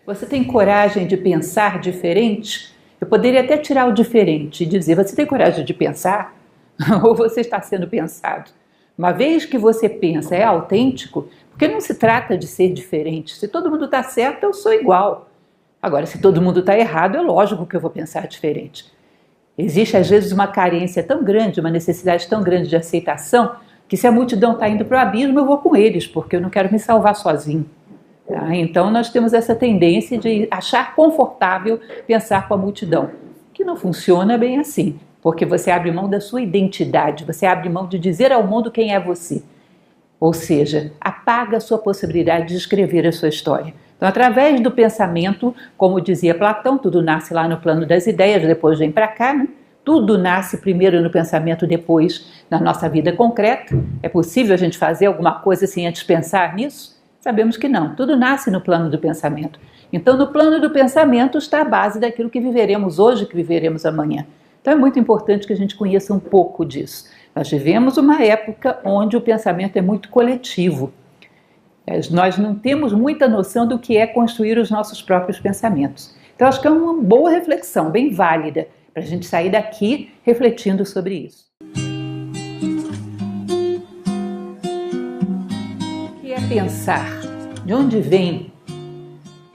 Você tem coragem de pensar diferente? Eu poderia até tirar o diferente e dizer, você tem coragem de pensar? Ou você está sendo pensado? Uma vez que você pensa, é autêntico, porque não se trata de ser diferente. Se todo mundo está certo, eu sou igual. Agora, se todo mundo está errado, é lógico que eu vou pensar diferente. Existe, às vezes, uma carência tão grande, uma necessidade tão grande de aceitação, que se a multidão está indo para o abismo, eu vou com eles, porque eu não quero me salvar sozinho. Tá? Então, nós temos essa tendência de achar confortável pensar com a multidão, que não funciona bem assim, porque você abre mão da sua identidade, você abre mão de dizer ao mundo quem é você. Ou seja, apaga a sua possibilidade de escrever a sua história. Então, através do pensamento, como dizia Platão, tudo nasce lá no plano das ideias, depois vem para cá, né? Tudo nasce primeiro no pensamento, depois na nossa vida concreta. É possível a gente fazer alguma coisa sem antes pensar nisso? Sabemos que não. Tudo nasce no plano do pensamento. Então, no plano do pensamento está a base daquilo que viveremos hoje, que viveremos amanhã. Então, é muito importante que a gente conheça um pouco disso. Nós vivemos uma época onde o pensamento é muito coletivo. Nós não temos muita noção do que é construir os nossos próprios pensamentos. Então, acho que é uma boa reflexão, bem válida, para a gente sair daqui refletindo sobre isso. O que é pensar? De onde vem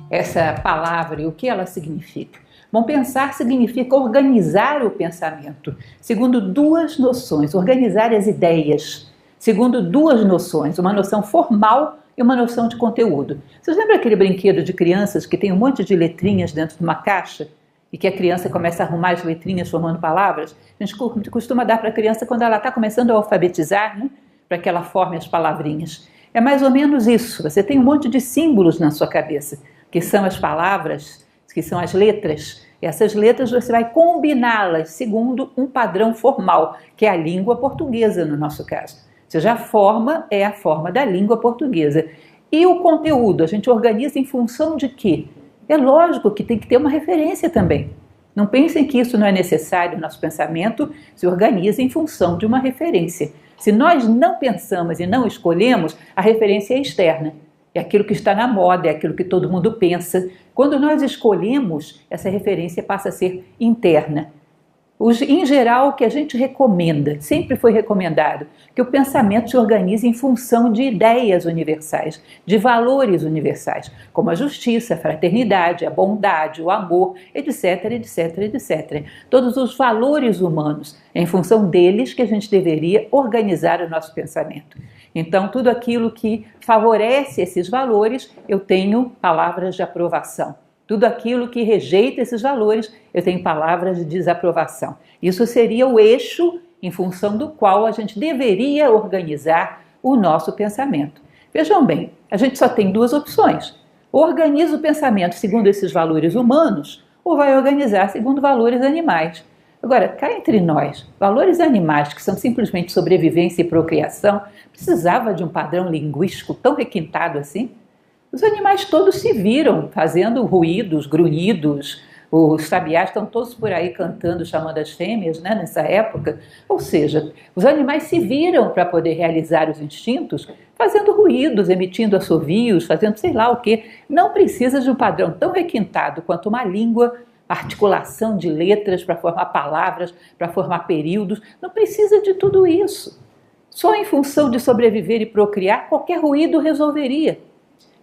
essa palavra e o que ela significa? Bom, pensar significa organizar o pensamento, segundo duas noções, organizar as ideias, segundo duas noções, uma noção formal e uma noção de conteúdo. Vocês lembram aquele brinquedo de crianças que tem um monte de letrinhas dentro de uma caixa e que a criança começa a arrumar as letrinhas formando palavras? A gente costuma dar para a criança quando ela está começando a alfabetizar, né? Para que ela forme as palavrinhas. É mais ou menos isso, você tem um monte de símbolos na sua cabeça, que são as palavras, que são as letras. Essas letras você vai combiná-las segundo um padrão formal, que é a língua portuguesa no nosso caso. Ou seja, a forma é a forma da língua portuguesa. E o conteúdo, a gente organiza em função de quê? É lógico que tem que ter uma referência também. Não pensem que isso não é necessário, o nosso pensamento se organiza em função de uma referência. Se nós não pensamos e não escolhemos, a referência é externa. É aquilo que está na moda, é aquilo que todo mundo pensa. Quando nós escolhemos, essa referência passa a ser interna. Em geral, o que a gente recomenda, sempre foi recomendado, que o pensamento se organize em função de ideias universais, de valores universais, como a justiça, a fraternidade, a bondade, o amor, etc, etc, etc. Todos os valores humanos, é em função deles que a gente deveria organizar o nosso pensamento. Então, tudo aquilo que favorece esses valores, eu tenho palavras de aprovação. Tudo aquilo que rejeita esses valores, eu tenho palavras de desaprovação. Isso seria o eixo em função do qual a gente deveria organizar o nosso pensamento. Vejam bem, a gente só tem duas opções. Ou organiza o pensamento segundo esses valores humanos, ou vai organizar segundo valores animais. Agora, cá entre nós, valores animais que são simplesmente sobrevivência e procriação, precisava de um padrão linguístico tão requintado assim? Os animais todos se viram fazendo ruídos, grunhidos, os sabiás estão todos por aí cantando, chamando as fêmeas, né, nessa época. Ou seja, os animais se viram para poder realizar os instintos fazendo ruídos, emitindo assovios, fazendo sei lá o quê. Não precisa de um padrão tão requintado quanto uma língua, articulação de letras para formar palavras, para formar períodos. Não precisa de tudo isso. Só em função de sobreviver e procriar, qualquer ruído resolveria.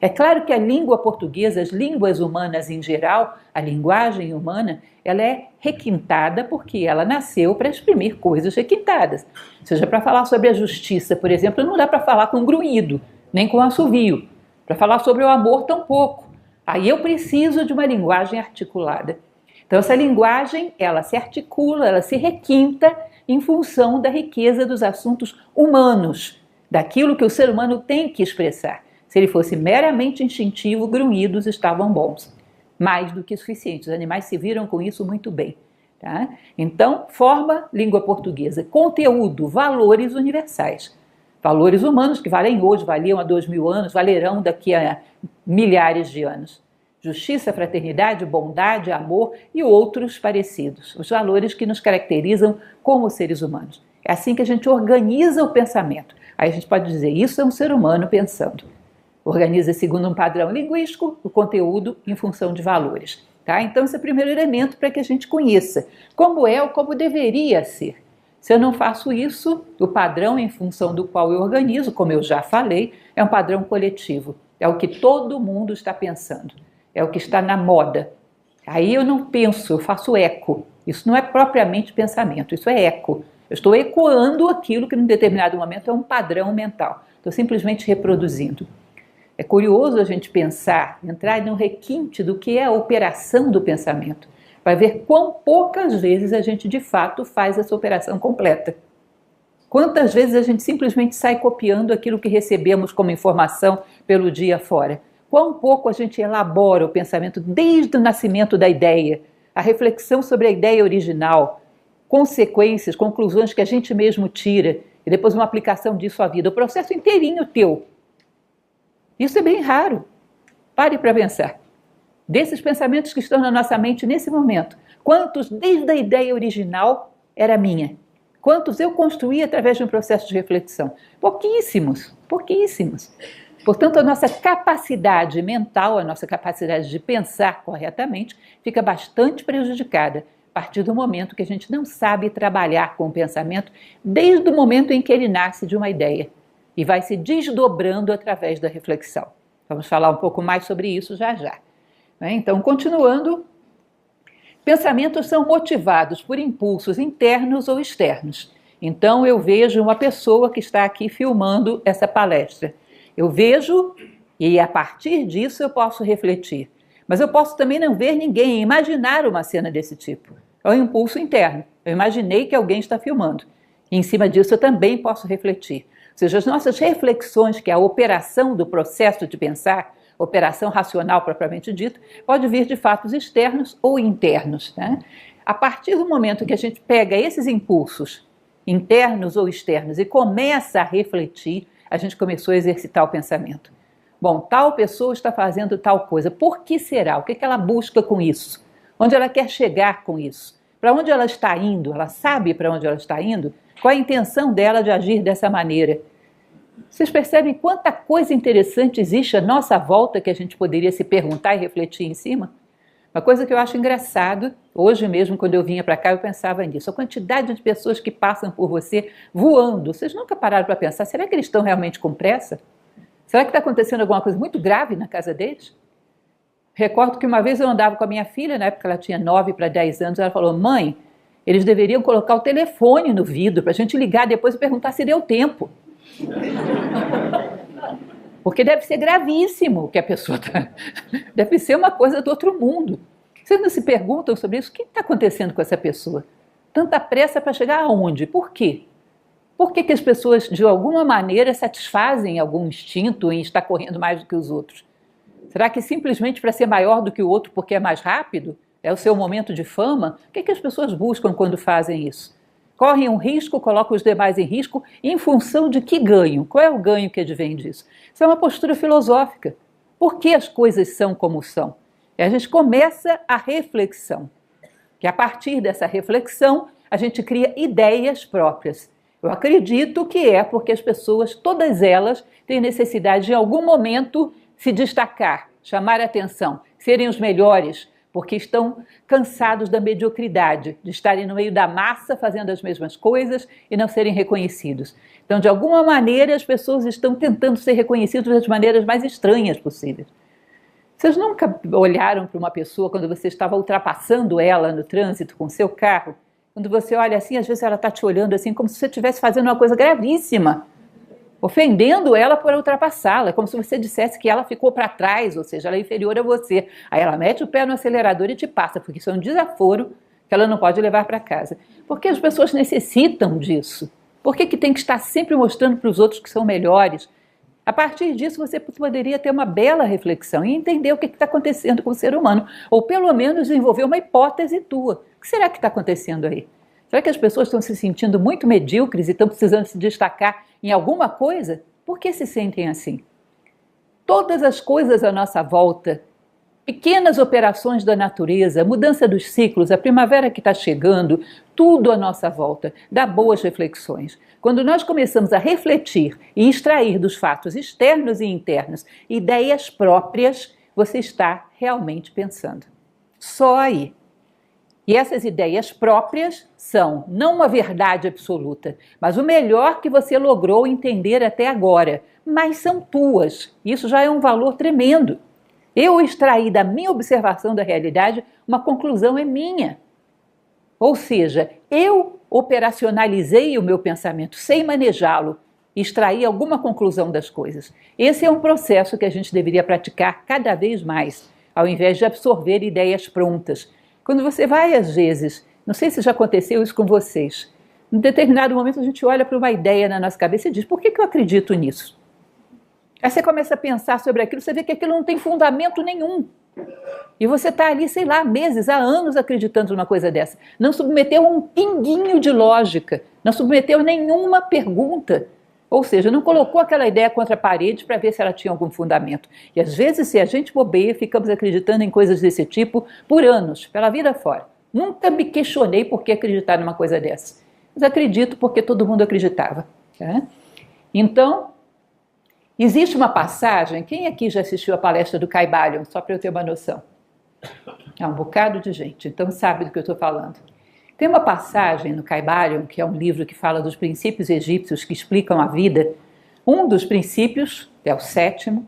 É claro que a língua portuguesa, as línguas humanas em geral, a linguagem humana, ela é requintada porque ela nasceu para exprimir coisas requintadas. Ou seja, para falar sobre a justiça, por exemplo, não dá para falar com grunhido, nem com assovio. Para falar sobre o amor, tampouco. Aí eu preciso de uma linguagem articulada. Então essa linguagem, ela se articula, ela se requinta em função da riqueza dos assuntos humanos, daquilo que o ser humano tem que expressar. Se ele fosse meramente instintivo, grunhidos estavam bons. Mais do que suficientes. Os animais se viram com isso muito bem. Tá? Então, forma, língua portuguesa. Conteúdo, valores universais. Valores humanos que valem hoje, valiam há 2000 anos, valerão daqui a milhares de anos. Justiça, fraternidade, bondade, amor e outros parecidos. Os valores que nos caracterizam como seres humanos. É assim que a gente organiza o pensamento. Aí a gente pode dizer, isso é um ser humano pensando. Organiza segundo um padrão linguístico o conteúdo em função de valores. Tá? Então, esse é o primeiro elemento para que a gente conheça como é ou como deveria ser. Se eu não faço isso, o padrão em função do qual eu organizo, como eu já falei, é um padrão coletivo. É o que todo mundo está pensando. É o que está na moda. Aí eu não penso, eu faço eco. Isso não é propriamente pensamento, isso é eco. Eu estou ecoando aquilo que, num determinado momento, é um padrão mental. Estou simplesmente reproduzindo. É curioso a gente pensar, entrar no requinte do que é a operação do pensamento, para ver quão poucas vezes a gente, de fato, faz essa operação completa. Quantas vezes a gente simplesmente sai copiando aquilo que recebemos como informação pelo dia fora. Quão pouco a gente elabora o pensamento desde o nascimento da ideia, a reflexão sobre a ideia original, consequências, conclusões que a gente mesmo tira e depois uma aplicação disso à vida, o processo inteirinho teu. Isso é bem raro. Pare para pensar. Desses pensamentos que estão na nossa mente nesse momento, quantos desde a ideia original era minha? Quantos eu construí através de um processo de reflexão? Pouquíssimos, pouquíssimos. Portanto, a nossa capacidade mental, a nossa capacidade de pensar corretamente, fica bastante prejudicada a partir do momento que a gente não sabe trabalhar com o pensamento desde o momento em que ele nasce de uma ideia e vai se desdobrando através da reflexão. Vamos falar um pouco mais sobre isso já já. Então, continuando, pensamentos são motivados por impulsos internos ou externos. Então, eu vejo uma pessoa que está aqui filmando essa palestra. Eu vejo e a partir disso eu posso refletir. Mas eu posso também não ver ninguém, imaginar uma cena desse tipo. É um impulso interno. Eu imaginei que alguém está filmando. E em cima disso eu também posso refletir. Ou seja, as nossas reflexões, que é a operação do processo de pensar, operação racional propriamente dito, pode vir de fatos externos ou internos. Né? A partir do momento que a gente pega esses impulsos, internos ou externos, e começa a refletir, a gente começou a exercitar o pensamento. Bom, tal pessoa está fazendo tal coisa, por que será? O que ela busca com isso? Onde ela quer chegar com isso? Para onde ela está indo? Ela sabe para onde ela está indo? Qual a intenção dela de agir dessa maneira? Vocês percebem quanta coisa interessante existe à nossa volta que a gente poderia se perguntar e refletir em cima? Uma coisa que eu acho engraçado, hoje mesmo quando eu vinha para cá eu pensava nisso, a quantidade de pessoas que passam por você voando. Vocês nunca pararam para pensar, será que eles estão realmente com pressa? Será que está acontecendo alguma coisa muito grave na casa deles? Recordo que uma vez eu andava com a minha filha, na época ela tinha 9 para 10 anos, ela falou, mãe, eles deveriam colocar o telefone no vidro para a gente ligar depois e perguntar se deu tempo. Porque deve ser gravíssimo que a pessoa está... Deve ser uma coisa do outro mundo. Vocês não se perguntam sobre isso? O que está acontecendo com essa pessoa? Tanta pressa para chegar aonde? Por quê? Por que as pessoas, de alguma maneira, satisfazem algum instinto em estar correndo mais do que os outros? Será que simplesmente para ser maior do que o outro porque é mais rápido? É o seu momento de fama? O que as pessoas buscam quando fazem isso? Correm um risco, colocam os demais em risco, em função de que ganho? Qual é o ganho que advém disso? Isso é uma postura filosófica. Por que as coisas são como são? E a gente começa a reflexão. Que a partir dessa reflexão, a gente cria ideias próprias. Eu acredito que é porque as pessoas, todas elas, têm necessidade de, em algum momento, se destacar, chamar a atenção, serem os melhores, porque estão cansados da mediocridade, de estarem no meio da massa fazendo as mesmas coisas e não serem reconhecidos. Então, de alguma maneira, as pessoas estão tentando ser reconhecidas das maneiras mais estranhas possíveis. Vocês nunca olharam para uma pessoa quando você estava ultrapassando ela no trânsito com o seu carro? Quando você olha assim, às vezes ela está te olhando assim como se você estivesse fazendo uma coisa gravíssima, ofendendo ela por ultrapassá-la, como se você dissesse que ela ficou para trás, ou seja, ela é inferior a você. Aí ela mete o pé no acelerador e te passa, porque isso é um desaforo que ela não pode levar para casa. Porque as pessoas necessitam disso. Por que tem que estar sempre mostrando para os outros que são melhores? A partir disso você poderia ter uma bela reflexão e entender o que está acontecendo com o ser humano, ou pelo menos desenvolver uma hipótese tua. O que será que está acontecendo aí? Será que as pessoas estão se sentindo muito medíocres e estão precisando se destacar em alguma coisa? Por que se sentem assim? Todas as coisas à nossa volta pequenas operações da natureza, a mudança dos ciclos, a primavera que está chegando, tudo à nossa volta, dá boas reflexões. Quando nós começamos a refletir e extrair dos fatos externos e internos ideias próprias, você está realmente pensando. Só aí. E essas ideias próprias são não uma verdade absoluta, mas o melhor que você logrou entender até agora, mas são tuas. Isso já é um valor tremendo. Eu extraí da minha observação da realidade, uma conclusão é minha. Ou seja, eu operacionalizei o meu pensamento sem manejá-lo, extraí alguma conclusão das coisas. Esse é um processo que a gente deveria praticar cada vez mais, ao invés de absorver ideias prontas. Quando você vai, às vezes, não sei se já aconteceu isso com vocês, em determinado momento a gente olha para uma ideia na nossa cabeça e diz, por que eu acredito nisso? Aí você começa a pensar sobre aquilo, você vê que aquilo não tem fundamento nenhum. E você está ali, sei lá, meses, há anos acreditando numa coisa dessa. Não submeteu um pinguinho de lógica, não submeteu nenhuma pergunta. Ou seja, não colocou aquela ideia contra a parede para ver se ela tinha algum fundamento. E às vezes, se a gente bobeia, ficamos acreditando em coisas desse tipo por anos, pela vida fora. Nunca me questionei por que acreditar numa coisa dessa. Mas acredito porque todo mundo acreditava. Tá? Então, existe uma passagem, quem aqui já assistiu a palestra do Kybalion, só para eu ter uma noção? É um bocado de gente, então sabe do que eu estou falando. Tem uma passagem no Kybalion, que é um livro que fala dos princípios egípcios que explicam a vida. Um dos princípios, é o 7º,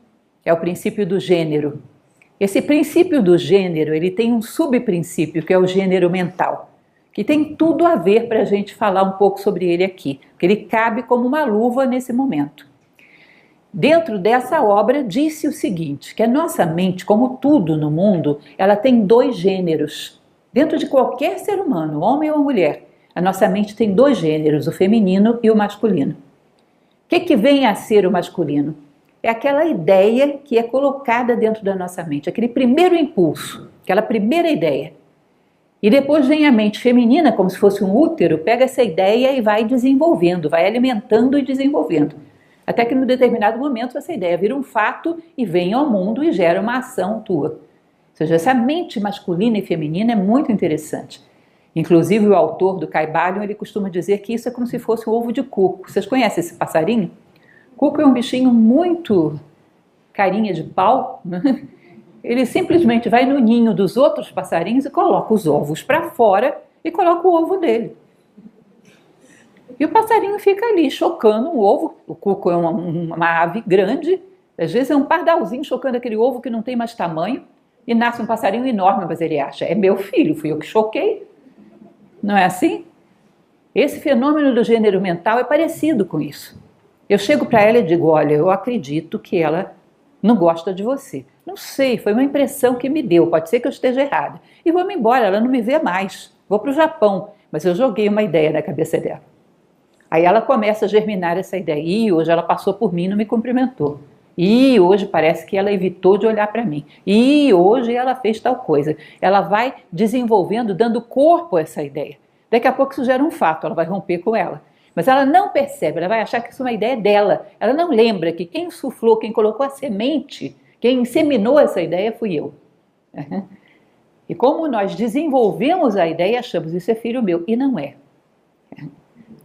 é o princípio do gênero. Esse princípio do gênero, ele tem um subprincípio, que é o gênero mental, que tem tudo a ver para a gente falar um pouco sobre ele aqui, porque ele cabe como uma luva nesse momento. Dentro dessa obra, disse o seguinte, que a nossa mente, como tudo no mundo, ela tem 2 gêneros. Dentro de qualquer ser humano, homem ou mulher, a nossa mente tem 2 gêneros, o feminino e o masculino. O que vem a ser o masculino? É aquela ideia que é colocada dentro da nossa mente, aquele primeiro impulso, aquela primeira ideia. E depois vem a mente feminina, como se fosse um útero, pega essa ideia e vai desenvolvendo, vai alimentando e desenvolvendo. Até que, num determinado momento, essa ideia vira um fato e vem ao mundo e gera uma ação tua. Ou seja, essa mente masculina e feminina é muito interessante. Inclusive, o autor do Kybalion, ele costuma dizer que isso é como se fosse um ovo de cuco. Vocês conhecem esse passarinho? Cuco é um bichinho muito carinha de pau. Ele simplesmente vai no ninho dos outros passarinhos e coloca os ovos para fora e coloca o ovo dele. E o passarinho fica ali chocando um ovo. O cuco é uma ave grande, às vezes é um pardalzinho chocando aquele ovo que não tem mais tamanho, e nasce um passarinho enorme, mas ele acha, é meu filho, fui eu que choquei. Não é assim? Esse fenômeno do gênero mental é parecido com isso. Eu chego para ela e digo, olha, eu acredito que ela não gosta de você. Não sei, foi uma impressão que me deu, pode ser que eu esteja errada. E vou-me embora, ela não me vê mais. Vou para o Japão, mas eu joguei uma ideia na cabeça dela. Aí ela começa a germinar essa ideia. E hoje ela passou por mim e não me cumprimentou. E hoje parece que ela evitou de olhar para mim. E hoje ela fez tal coisa. Ela vai desenvolvendo, dando corpo a essa ideia. Daqui a pouco isso gera um fato, ela vai romper com ela. Mas ela não percebe, ela vai achar que isso é uma ideia dela. Ela não lembra que quem insuflou, quem colocou a semente, quem inseminou essa ideia fui eu. E como nós desenvolvemos a ideia, achamos isso é filho meu. E não é.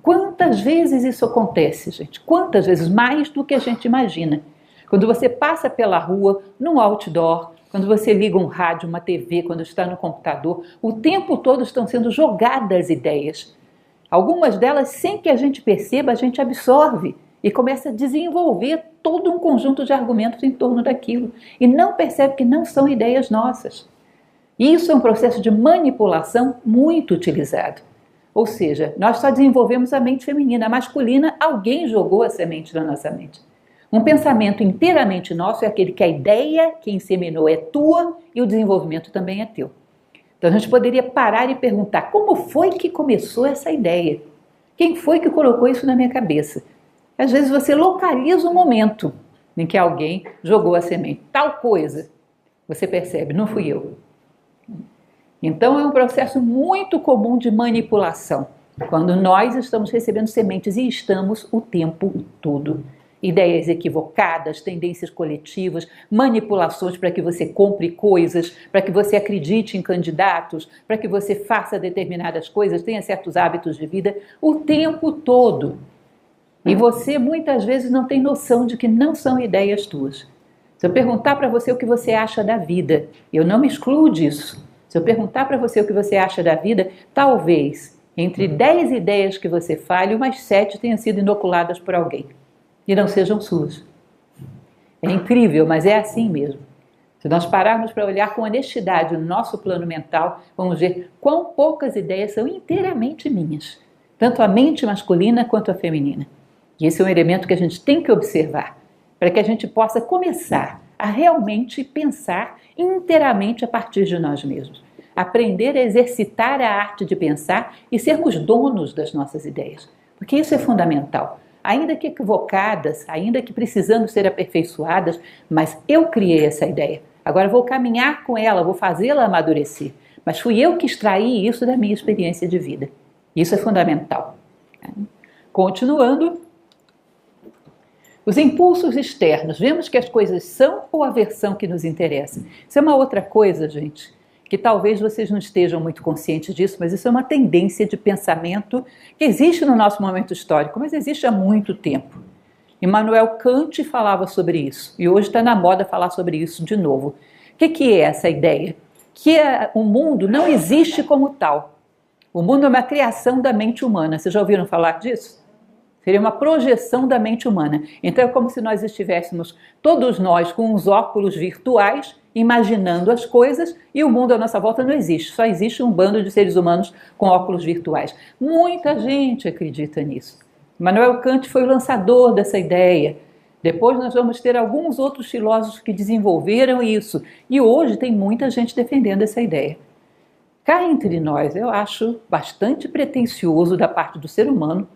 Quantas vezes isso acontece, gente? Quantas vezes? Mais do que a gente imagina. Quando você passa pela rua, num outdoor, quando você liga um rádio, uma TV, quando está no computador, o tempo todo estão sendo jogadas ideias. Algumas delas, sem que a gente perceba, a gente absorve e começa a desenvolver todo um conjunto de argumentos em torno daquilo. E não percebe que não são ideias nossas. Isso é um processo de manipulação muito utilizado. Ou seja, nós só desenvolvemos a mente feminina. A masculina, alguém jogou a semente na nossa mente. Um pensamento inteiramente nosso é aquele que a ideia que inseminou é tua e o desenvolvimento também é teu. Então a gente poderia parar e perguntar, como foi que começou essa ideia? Quem foi que colocou isso na minha cabeça? Às vezes você localiza o momento em que alguém jogou a semente. Tal coisa, você percebe, não fui eu. Então é um processo muito comum de manipulação, quando nós estamos recebendo sementes e estamos o tempo todo. ideias equivocadas, tendências coletivas, manipulações para que você compre coisas, para que você acredite em candidatos, para que você faça determinadas coisas, tenha certos hábitos de vida o tempo todo. E você muitas vezes não tem noção de que não são ideias tuas. Se eu perguntar para você o que você acha da vida, eu não me excluo disso. Se eu perguntar para você o que você acha da vida, talvez entre 10 ideias que você fale, umas 7 tenham sido inoculadas por alguém e não sejam suas. É incrível, mas é assim mesmo. Se nós pararmos para olhar com honestidade no nosso plano mental, vamos ver quão poucas ideias são inteiramente minhas, tanto a mente masculina quanto a feminina. E esse é um elemento que a gente tem que observar, para que a gente possa começar a realmente pensar inteiramente a partir de nós mesmos. Aprender a exercitar a arte de pensar e sermos donos das nossas ideias, porque isso é fundamental. Ainda que equivocadas, ainda que precisando ser aperfeiçoadas, mas eu criei essa ideia. Agora vou caminhar com ela, vou fazê-la amadurecer. Mas fui eu que extraí isso da minha experiência de vida. Isso é fundamental. Continuando, os impulsos externos. Vemos que as coisas são ou a versão que nos interessa. Isso é uma outra coisa, gente, que talvez vocês não estejam muito conscientes disso, mas isso é uma tendência de pensamento que existe no nosso momento histórico, mas existe há muito tempo. Immanuel Kant falava sobre isso, e hoje está na moda falar sobre isso de novo. O que é essa ideia? Que o mundo não existe como tal. O mundo é uma criação da mente humana. Vocês já ouviram falar disso? Seria uma projeção da mente humana. Então é como se nós estivéssemos, todos nós, com uns óculos virtuais, imaginando as coisas, e o mundo à nossa volta não existe. Só existe um bando de seres humanos com óculos virtuais. Muita gente acredita nisso. Immanuel Kant foi o lançador dessa ideia. Depois nós vamos ter alguns outros filósofos que desenvolveram isso. E hoje tem muita gente defendendo essa ideia. Cá entre nós, eu acho bastante pretensioso da parte do ser humano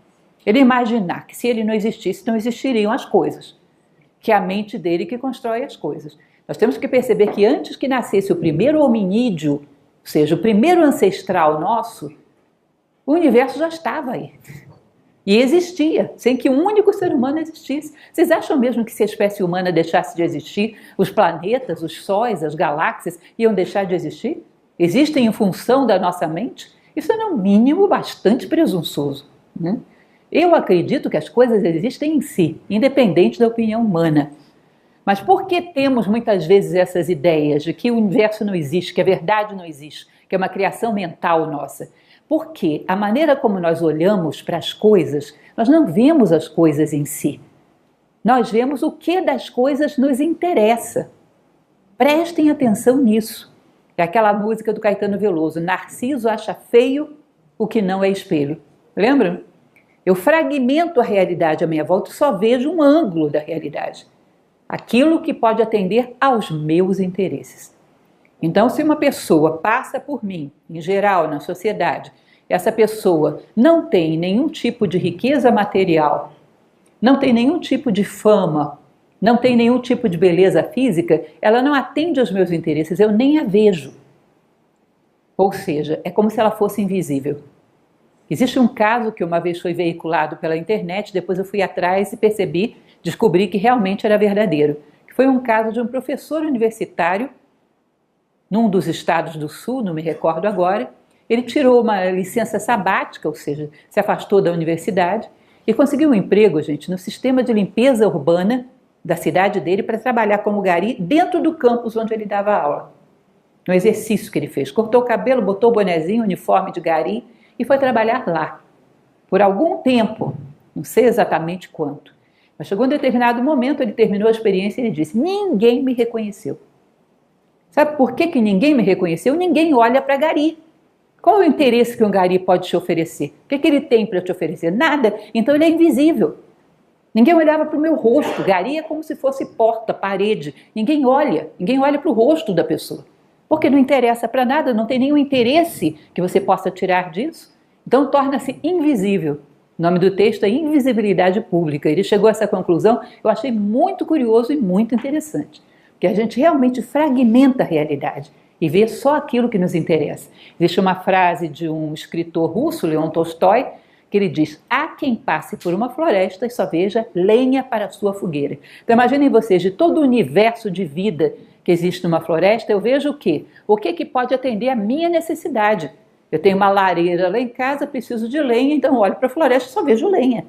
ele imaginar que se ele não existisse, não existiriam as coisas. Que é a mente dele que constrói as coisas. Nós temos que perceber que antes que nascesse o primeiro hominídeo, ou seja, o primeiro ancestral nosso, o universo já estava aí. E existia, sem que um único ser humano existisse. Vocês acham mesmo que se a espécie humana deixasse de existir, os planetas, os sóis, as galáxias iam deixar de existir? Existem em função da nossa mente? Isso é, no mínimo, bastante presunçoso, né? Eu acredito que as coisas existem em si, independente da opinião humana. Mas por que temos muitas vezes essas ideias de que o universo não existe, que a verdade não existe, que é uma criação mental nossa? Porque a maneira como nós olhamos para as coisas, nós não vemos as coisas em si. Nós vemos o que das coisas nos interessa. Prestem atenção nisso. É aquela música do Caetano Veloso, Narciso acha feio o que não é espelho. Lembram? Eu fragmento a realidade à minha volta e só vejo um ângulo da realidade. Aquilo que pode atender aos meus interesses. Então, se uma pessoa passa por mim, em geral, na sociedade, essa pessoa não tem nenhum tipo de riqueza material, não tem nenhum tipo de fama, não tem nenhum tipo de beleza física, ela não atende aos meus interesses, eu nem a vejo. Ou seja, é como se ela fosse invisível. Existe um caso que uma vez foi veiculado pela internet, depois eu fui atrás e descobri que realmente era verdadeiro. Foi um caso de um professor universitário, num dos estados do sul, não me recordo agora. Ele tirou uma licença sabática, ou seja, se afastou da universidade e conseguiu um emprego, gente, no sistema de limpeza urbana da cidade dele para trabalhar como gari dentro do campus onde ele dava aula. No exercício que ele fez. Cortou o cabelo, botou o bonezinho, uniforme de gari e foi trabalhar lá. Por algum tempo, não sei exatamente quanto, mas chegou um determinado momento, ele terminou a experiência e ele disse: ninguém me reconheceu. Sabe por que ninguém me reconheceu? Ninguém olha para gari. Qual é o interesse que um gari pode te oferecer? O que ele tem para te oferecer? Nada. Então ele é invisível. Ninguém olhava para o meu rosto. Gari é como se fosse porta, parede. Ninguém olha para o rosto da pessoa. Porque não interessa para nada, não tem nenhum interesse que você possa tirar disso. Então torna-se invisível. O nome do texto é Invisibilidade Pública. Ele chegou a essa conclusão, eu achei muito curioso e muito interessante. Porque a gente realmente fragmenta a realidade e vê só aquilo que nos interessa. Existe uma frase de um escritor russo, Leon Tolstói, que ele diz: há quem passe por uma floresta e só veja lenha para a sua fogueira. Então imaginem vocês, de todo o universo de vida que existe numa floresta, eu vejo o quê? O que que pode atender a minha necessidade? Eu tenho uma lareira lá em casa, preciso de lenha, então olho para a floresta e só vejo lenha.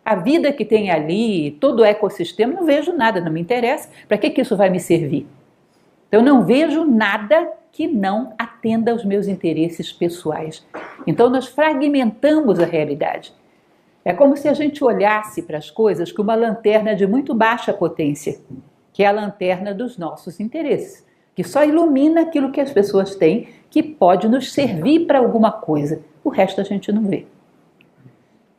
A vida que tem ali, todo o ecossistema, não vejo nada, não me interessa. Para que isso vai me servir? Então, eu não vejo nada que não atenda aos meus interesses pessoais. Então, nós fragmentamos a realidade. É como se a gente olhasse para as coisas com uma lanterna de muito baixa potência, que é a lanterna dos nossos interesses, que só ilumina aquilo que as pessoas têm, que pode nos servir para alguma coisa. O resto a gente não vê.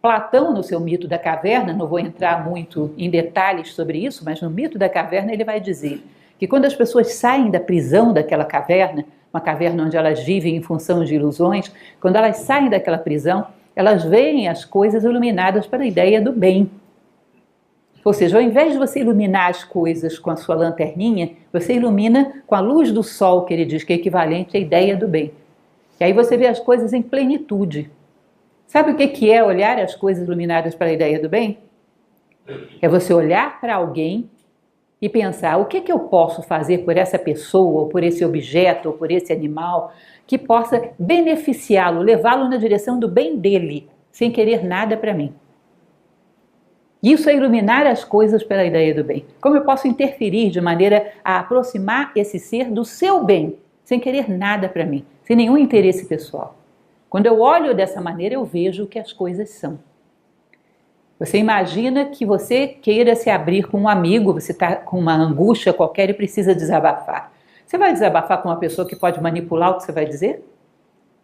Platão, no seu mito da caverna, não vou entrar muito em detalhes sobre isso, mas no mito da caverna ele vai dizer que quando as pessoas saem da prisão daquela caverna, uma caverna onde elas vivem em função de ilusões, quando elas saem daquela prisão, elas veem as coisas iluminadas para a ideia do bem. Ou seja, ao invés de você iluminar as coisas com a sua lanterninha, você ilumina com a luz do sol, que ele diz que é equivalente à ideia do bem. E aí você vê as coisas em plenitude. Sabe o que é olhar as coisas iluminadas para a ideia do bem? É você olhar para alguém e pensar: o que eu posso fazer por essa pessoa, ou por esse objeto, ou por esse animal, que possa beneficiá-lo, levá-lo na direção do bem dele, sem querer nada para mim. Isso é iluminar as coisas pela ideia do bem. Como eu posso interferir de maneira a aproximar esse ser do seu bem, sem querer nada para mim, sem nenhum interesse pessoal. Quando eu olho dessa maneira, eu vejo o que as coisas são. Você imagina que você queira se abrir com um amigo, você está com uma angústia qualquer e precisa desabafar. Você vai desabafar com uma pessoa que pode manipular o que você vai dizer?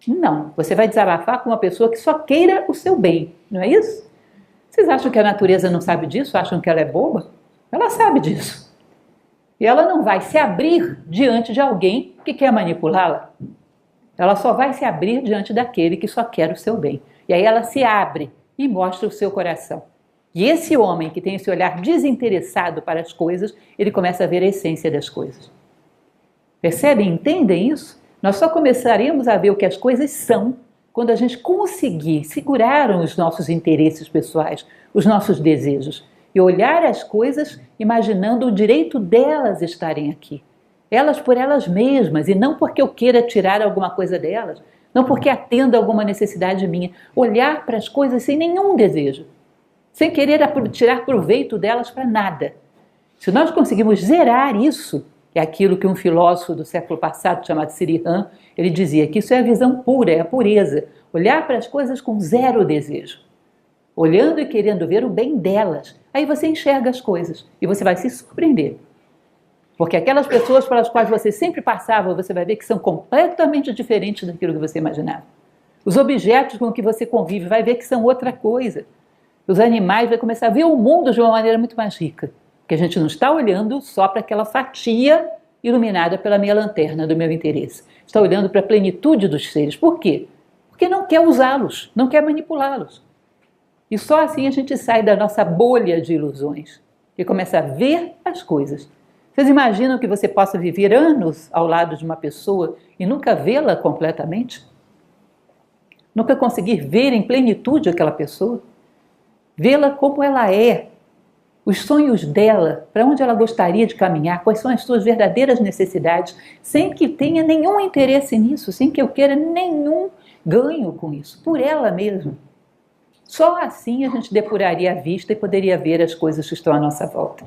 Não, você vai desabafar com uma pessoa que só queira o seu bem, não é isso? Vocês acham que a natureza não sabe disso? Acham que ela é boba? Ela sabe disso. E ela não vai se abrir diante de alguém que quer manipulá-la. Ela só vai se abrir diante daquele que só quer o seu bem. E aí ela se abre e mostra o seu coração. E esse homem que tem esse olhar desinteressado para as coisas, ele começa a ver a essência das coisas. Percebem? Entendem isso? Nós só começaremos a ver o que as coisas são quando a gente conseguir segurar os nossos interesses pessoais, os nossos desejos, e olhar as coisas imaginando o direito delas estarem aqui. Elas por elas mesmas, e não porque eu queira tirar alguma coisa delas, não porque atenda alguma necessidade minha. Olhar para as coisas sem nenhum desejo, sem querer tirar proveito delas para nada. Se nós conseguimos zerar isso, é aquilo que um filósofo do século passado, chamado Sirihan, ele dizia que isso é a visão pura, é a pureza. Olhar para as coisas com zero desejo. Olhando e querendo ver o bem delas. Aí você enxerga as coisas e você vai se surpreender. Porque aquelas pessoas pelas quais você sempre passava, você vai ver que são completamente diferentes daquilo que você imaginava. Os objetos com que você convive, vai ver que são outra coisa. Os animais, vai começar a ver o mundo de uma maneira muito mais rica. Que a gente não está olhando só para aquela fatia iluminada pela minha lanterna do meu interesse. Está olhando para a plenitude dos seres. Por quê? Porque não quer usá-los, não quer manipulá-los. E só assim a gente sai da nossa bolha de ilusões e começa a ver as coisas. Vocês imaginam que você possa viver anos ao lado de uma pessoa e nunca vê-la completamente? Nunca conseguir ver em plenitude aquela pessoa? Vê-la como ela é, os sonhos dela, para onde ela gostaria de caminhar, quais são as suas verdadeiras necessidades, sem que tenha nenhum interesse nisso, sem que eu queira nenhum ganho com isso, por ela mesma. Só assim a gente depuraria a vista e poderia ver as coisas que estão à nossa volta.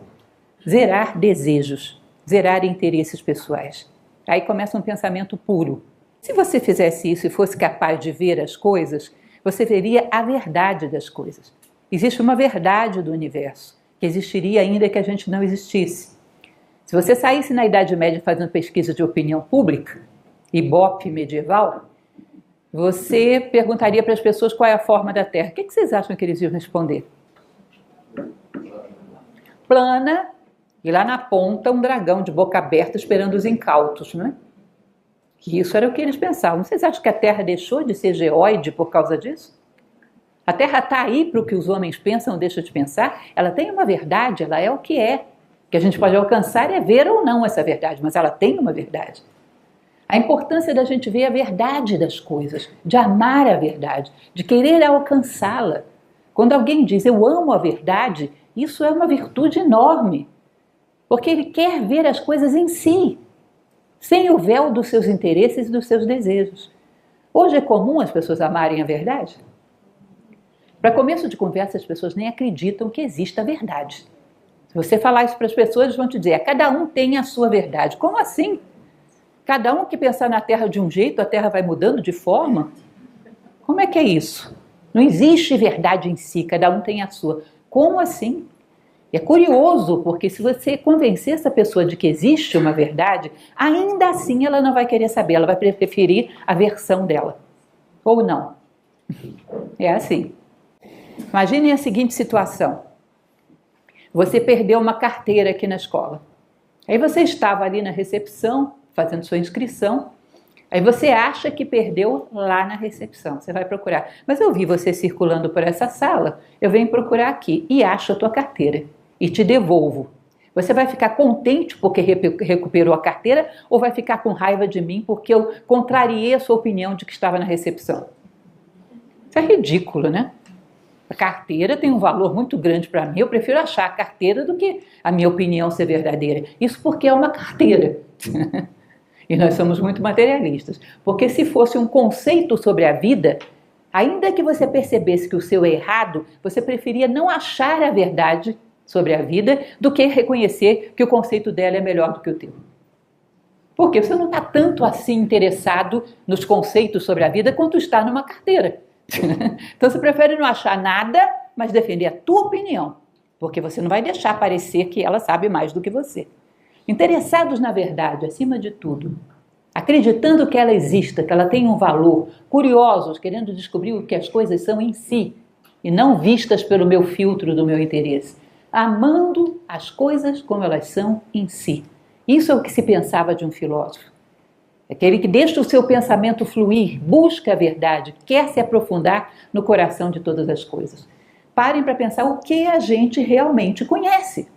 Zerar desejos, zerar interesses pessoais. Aí começa um pensamento puro. Se você fizesse isso e fosse capaz de ver as coisas, você veria a verdade das coisas. Existe uma verdade do universo, que existiria ainda que a gente não existisse. Se você saísse na Idade Média fazendo pesquisa de opinião pública, Ibope medieval, você perguntaria para as pessoas qual é a forma da Terra. O que vocês acham que eles iam responder? Plana, e lá na ponta um dragão de boca aberta esperando os incautos, não é? E isso era o que eles pensavam. Vocês acham que a Terra deixou de ser geóide por causa disso? A Terra está aí para o que os homens pensam ou deixam de pensar. Ela tem uma verdade, ela é o que é. O que a gente pode alcançar é ver ou não essa verdade, mas ela tem uma verdade. A importância da gente ver a verdade das coisas, de amar a verdade, de querer alcançá-la. Quando alguém diz eu amo a verdade, isso é uma virtude enorme, porque ele quer ver as coisas em si, sem o véu dos seus interesses e dos seus desejos. Hoje é comum as pessoas amarem a verdade. Para começo de conversa, as pessoas nem acreditam que exista a verdade. Se você falar isso para as pessoas, eles vão te dizer, cada um tem a sua verdade. Como assim? Cada um que pensar na Terra de um jeito, a Terra vai mudando de forma? Como é que é isso? Não existe verdade em si, cada um tem a sua. Como assim? É curioso, porque se você convencer essa pessoa de que existe uma verdade, ainda assim ela não vai querer saber, ela vai preferir a versão dela. Ou não. É assim. Imaginem a seguinte situação. Você perdeu uma carteira aqui na escola. Aí você estava ali na recepção, fazendo sua inscrição, aí você acha que perdeu lá na recepção, você vai procurar. Mas eu vi você circulando por essa sala, eu venho procurar aqui e acho a tua carteira e te devolvo. Você vai ficar contente porque recuperou a carteira ou vai ficar com raiva de mim porque eu contrariei a sua opinião de que estava na recepção? Isso é ridículo, né? A carteira tem um valor muito grande para mim, eu prefiro achar a carteira do que a minha opinião ser verdadeira. Isso porque é uma carteira. E nós somos muito materialistas, porque se fosse um conceito sobre a vida, ainda que você percebesse que o seu é errado, você preferia não achar a verdade sobre a vida do que reconhecer que o conceito dela é melhor do que o teu. Porque você não está tanto assim interessado nos conceitos sobre a vida quanto está numa carteira. Então você prefere não achar nada, mas defender a tua opinião, porque você não vai deixar parecer que ela sabe mais do que você. Interessados na verdade, acima de tudo, acreditando que ela exista, que ela tem um valor, curiosos, querendo descobrir o que as coisas são em si, e não vistas pelo meu filtro do meu interesse, amando as coisas como elas são em si. Isso é o que se pensava de um filósofo. Aquele que deixa o seu pensamento fluir, busca a verdade, quer se aprofundar no coração de todas as coisas. Parem para pensar o que a gente realmente conhece.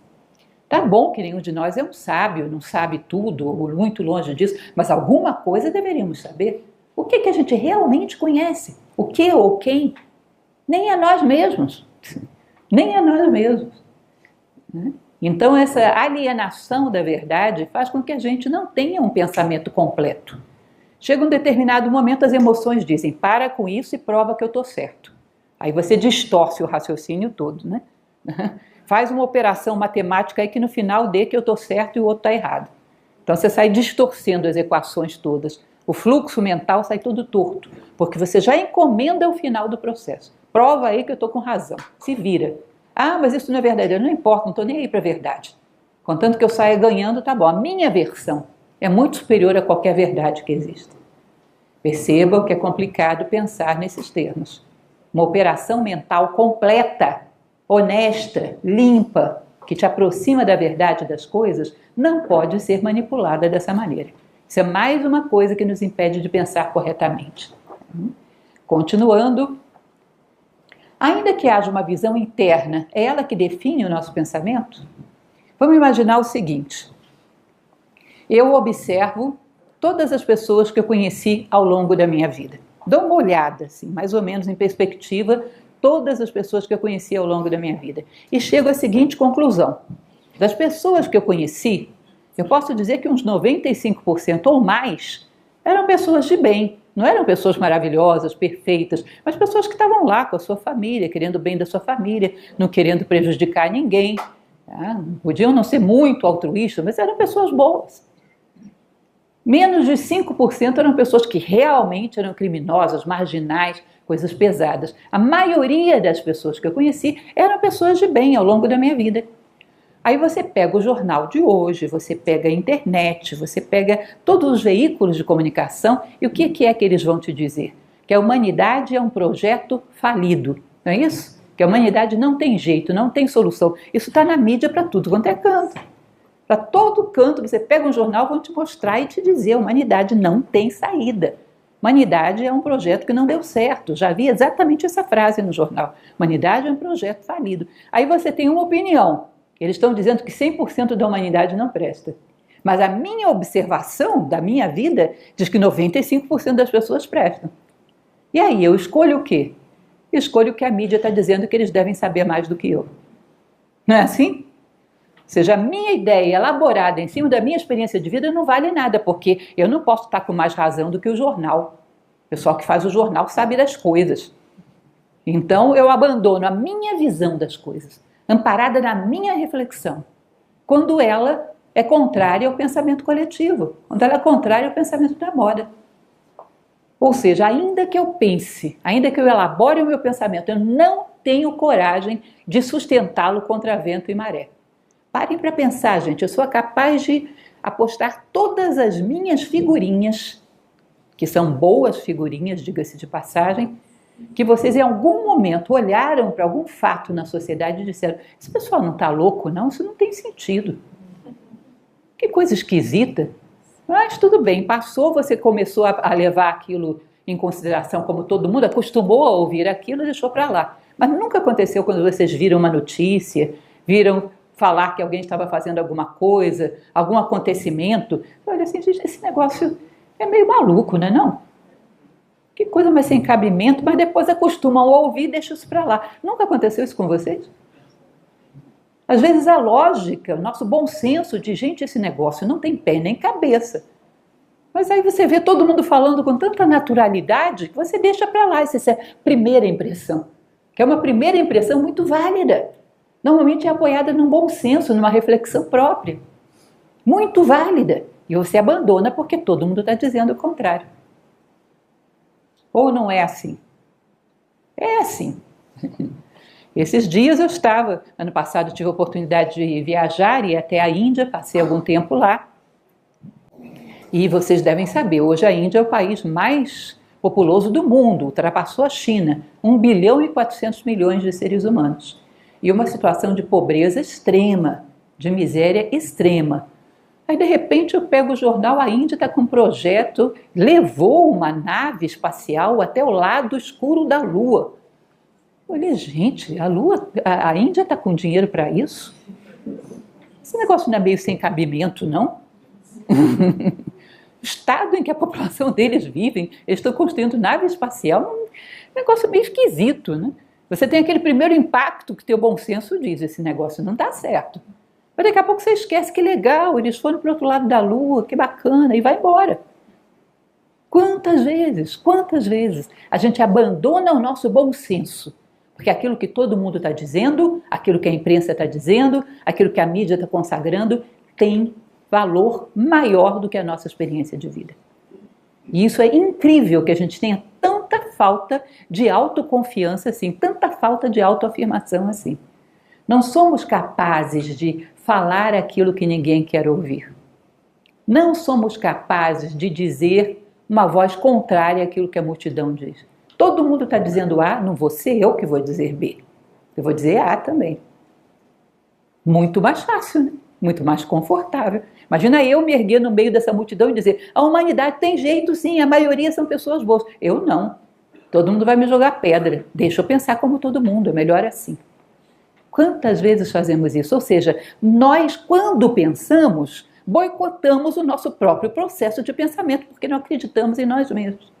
Tá bom que nenhum de nós é um sábio, não sabe tudo, ou muito longe disso, mas alguma coisa deveríamos saber. O que a gente realmente conhece? O que ou quem? Nem a nós mesmos. Nem a nós mesmos. Então essa alienação da verdade faz com que a gente não tenha um pensamento completo. Chega um determinado momento, as emoções dizem, para com isso e prova que eu estou certo. Aí você distorce o raciocínio todo, né? Faz uma operação matemática aí que no final dê que eu estou certo e o outro está errado. Então você sai distorcendo as equações todas. O fluxo mental sai todo torto, porque você já encomenda o final do processo. Prova aí que eu estou com razão. Se vira. Ah, mas isso não é verdadeiro. Não importa, não estou nem aí para a verdade. Contanto que eu saia ganhando, tá bom. A minha versão é muito superior a qualquer verdade que exista. Percebam que é complicado pensar nesses termos. Uma operação mental completa, honesta, limpa, que te aproxima da verdade das coisas, não pode ser manipulada dessa maneira. Isso é mais uma coisa que nos impede de pensar corretamente. Continuando, ainda que haja uma visão interna, é ela que define o nosso pensamento? Vamos imaginar o seguinte: eu observo todas as pessoas que eu conheci ao longo da minha vida. Dou uma olhada, assim, mais ou menos em perspectiva, todas as pessoas que eu conheci ao longo da minha vida. E chego à seguinte conclusão: das pessoas que eu conheci, eu posso dizer que uns 95% ou mais eram pessoas de bem. Não eram pessoas maravilhosas, perfeitas, mas pessoas que estavam lá com a sua família, querendo o bem da sua família, não querendo prejudicar ninguém. Tá? Podiam não ser muito altruístas, mas eram pessoas boas. Menos de 5% eram pessoas que realmente eram criminosas, marginais, coisas pesadas. A maioria das pessoas que eu conheci eram pessoas de bem ao longo da minha vida. Aí você pega o jornal de hoje, você pega a internet, você pega todos os veículos de comunicação e o que é que eles vão te dizer? Que a humanidade é um projeto falido, não é isso? Que a humanidade não tem jeito, não tem solução. Isso está na mídia para tudo quanto é canto. Para todo canto, você pega um jornal, vão te mostrar e te dizer, a humanidade não tem saída. Humanidade é um projeto que não deu certo. Já vi exatamente essa frase no jornal. Humanidade é um projeto falido. Aí você tem uma opinião. Eles estão dizendo que 100% da humanidade não presta. Mas a minha observação da minha vida diz que 95% das pessoas prestam. E aí, eu escolho o quê? Eu escolho o que a mídia está dizendo que eles devem saber mais do que eu. Não é assim? Ou seja, a minha ideia elaborada em cima da minha experiência de vida não vale nada, porque eu não posso estar com mais razão do que o jornal. O pessoal que faz o jornal sabe das coisas. Então, eu abandono a minha visão das coisas, amparada na minha reflexão, quando ela é contrária ao pensamento coletivo, quando ela é contrária ao pensamento da moda. Ou seja, ainda que eu pense, ainda que eu elabore o meu pensamento, eu não tenho coragem de sustentá-lo contra vento e maré. Parem para pensar, gente, eu sou capaz de apostar todas as minhas figurinhas, que são boas figurinhas, diga-se de passagem, que vocês em algum momento olharam para algum fato na sociedade e disseram: esse pessoal não está louco, não? Isso não tem sentido. Que coisa esquisita. Mas tudo bem, passou, você começou a levar aquilo em consideração como todo mundo, acostumou a ouvir aquilo e deixou para lá. Mas nunca aconteceu quando vocês viram uma notícia, viram falar que alguém estava fazendo alguma coisa, algum acontecimento. Olha assim, gente, esse negócio é meio maluco, não é não? Que coisa mais sem cabimento, mas depois acostumam a ouvir e deixam isso para lá. Nunca aconteceu isso com vocês? Às vezes a lógica, o nosso bom senso de, gente, esse negócio não tem pé nem cabeça. Mas aí você vê todo mundo falando com tanta naturalidade que você deixa para lá. Essa é a primeira impressão, que é uma primeira impressão muito válida. Normalmente é apoiada num bom senso, numa reflexão própria. Muito válida. E você abandona porque todo mundo está dizendo o contrário. Ou não é assim? É assim. Esses dias eu estava, ano passado tive a oportunidade de viajar e ir até a Índia, passei algum tempo lá. E vocês devem saber, hoje a Índia é o país mais populoso do mundo, ultrapassou a China, 1 bilhão e 400 milhões de seres humanos. E uma situação de pobreza extrema, de miséria extrema. Aí, de repente, eu pego o jornal, a Índia está com um projeto, levou uma nave espacial até o lado escuro da Lua. Eu falei, gente, a Índia está com dinheiro para isso? Esse negócio não é meio sem cabimento, não? O estado em que a população deles vivem, eles estão construindo nave espacial, um negócio meio esquisito, né? Você tem aquele primeiro impacto que teu bom senso diz, esse negócio não está certo. Mas daqui a pouco você esquece, que legal, eles foram para o outro lado da Lua, que bacana, e vai embora. Quantas vezes a gente abandona o nosso bom senso, porque aquilo que todo mundo está dizendo, aquilo que a imprensa está dizendo, aquilo que a mídia está consagrando, tem valor maior do que a nossa experiência de vida. E isso é incrível que a gente tenha tanta falta de autoconfiança assim, tanta falta de autoafirmação assim. Não somos capazes de falar aquilo que ninguém quer ouvir. Não somos capazes de dizer uma voz contrária àquilo que a multidão diz. Todo mundo está dizendo A, não vou ser eu que vou dizer B. Eu vou dizer A também. Muito mais fácil, né? Muito mais confortável. Imagina eu me erguer no meio dessa multidão e dizer: a humanidade tem jeito sim, a maioria são pessoas boas. Eu não. Todo mundo vai me jogar pedra. Deixa eu pensar como todo mundo, é melhor assim. Quantas vezes fazemos isso? Ou seja, nós, quando pensamos, boicotamos o nosso próprio processo de pensamento, porque não acreditamos em nós mesmos.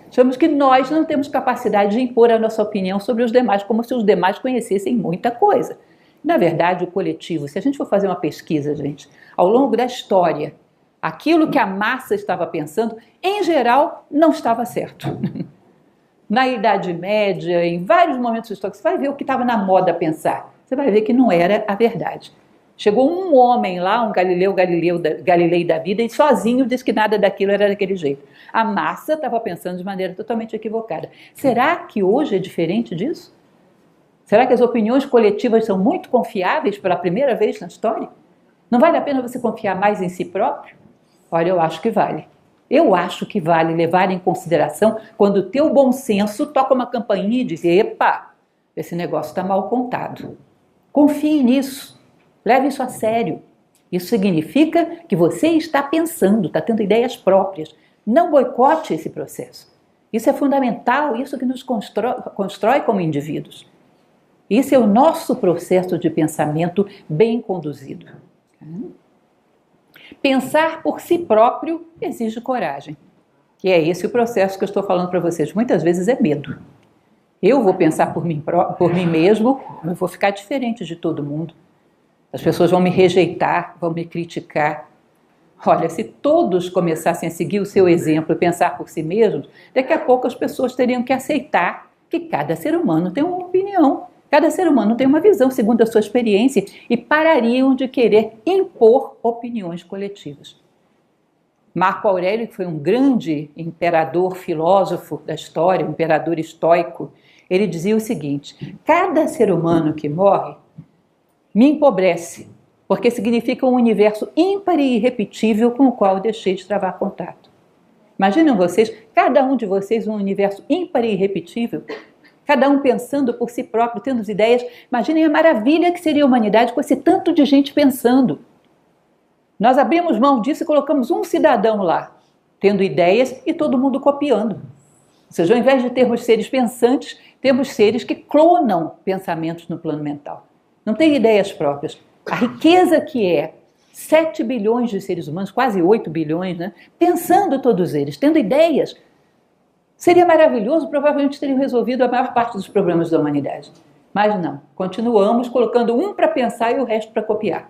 Achamos que nós não temos capacidade de impor a nossa opinião sobre os demais, como se os demais conhecessem muita coisa. Na verdade, o coletivo, se a gente for fazer uma pesquisa, gente, ao longo da história, aquilo que a massa estava pensando, em geral, não estava certo. Na Idade Média, em vários momentos históricos, você vai ver o que estava na moda pensar. Você vai ver que não era a verdade. Chegou um homem lá, um Galileu da vida, e sozinho disse que nada daquilo era daquele jeito. A massa estava pensando de maneira totalmente equivocada. Será que hoje é diferente disso? Será que as opiniões coletivas são muito confiáveis pela primeira vez na história? Não vale a pena você confiar mais em si próprio? Olha, eu acho que vale. Eu acho que vale levar em consideração quando o teu bom senso toca uma campainha e diz: epa, esse negócio está mal contado. Confie nisso. Leve isso a sério. Isso significa que você está pensando, está tendo ideias próprias. Não boicote esse processo. Isso é fundamental, isso que nos constrói como indivíduos. Esse é o nosso processo de pensamento bem conduzido. Pensar por si próprio exige coragem. E é esse o processo que eu estou falando para vocês. Muitas vezes é medo. Eu vou pensar por mim mesmo, eu vou ficar diferente de todo mundo. As pessoas vão me rejeitar, vão me criticar. Olha, se todos começassem a seguir o seu exemplo e pensar por si mesmos, daqui a pouco as pessoas teriam que aceitar que cada ser humano tem uma opinião, cada ser humano tem uma visão segundo a sua experiência e parariam de querer impor opiniões coletivas. Marco Aurélio, que foi um grande imperador filósofo da história, um imperador estoico, ele dizia o seguinte: cada ser humano que morre me empobrece, porque significa um universo ímpar e irrepetível com o qual eu deixei de travar contato. Imaginem vocês, cada um de vocês um universo ímpar e irrepetível, cada um pensando por si próprio, tendo ideias. Imaginem a maravilha que seria a humanidade com esse tanto de gente pensando. Nós abrimos mão disso e colocamos um cidadão lá, tendo ideias e todo mundo copiando. Ou seja, ao invés de termos seres pensantes, temos seres que clonam pensamentos no plano mental. Não tem ideias próprias. A riqueza que é 7 bilhões de seres humanos, quase 8 bilhões, né? Pensando todos eles, tendo ideias. Seria maravilhoso, provavelmente teriam resolvido a maior parte dos problemas da humanidade. Mas não, continuamos colocando um para pensar e o resto para copiar.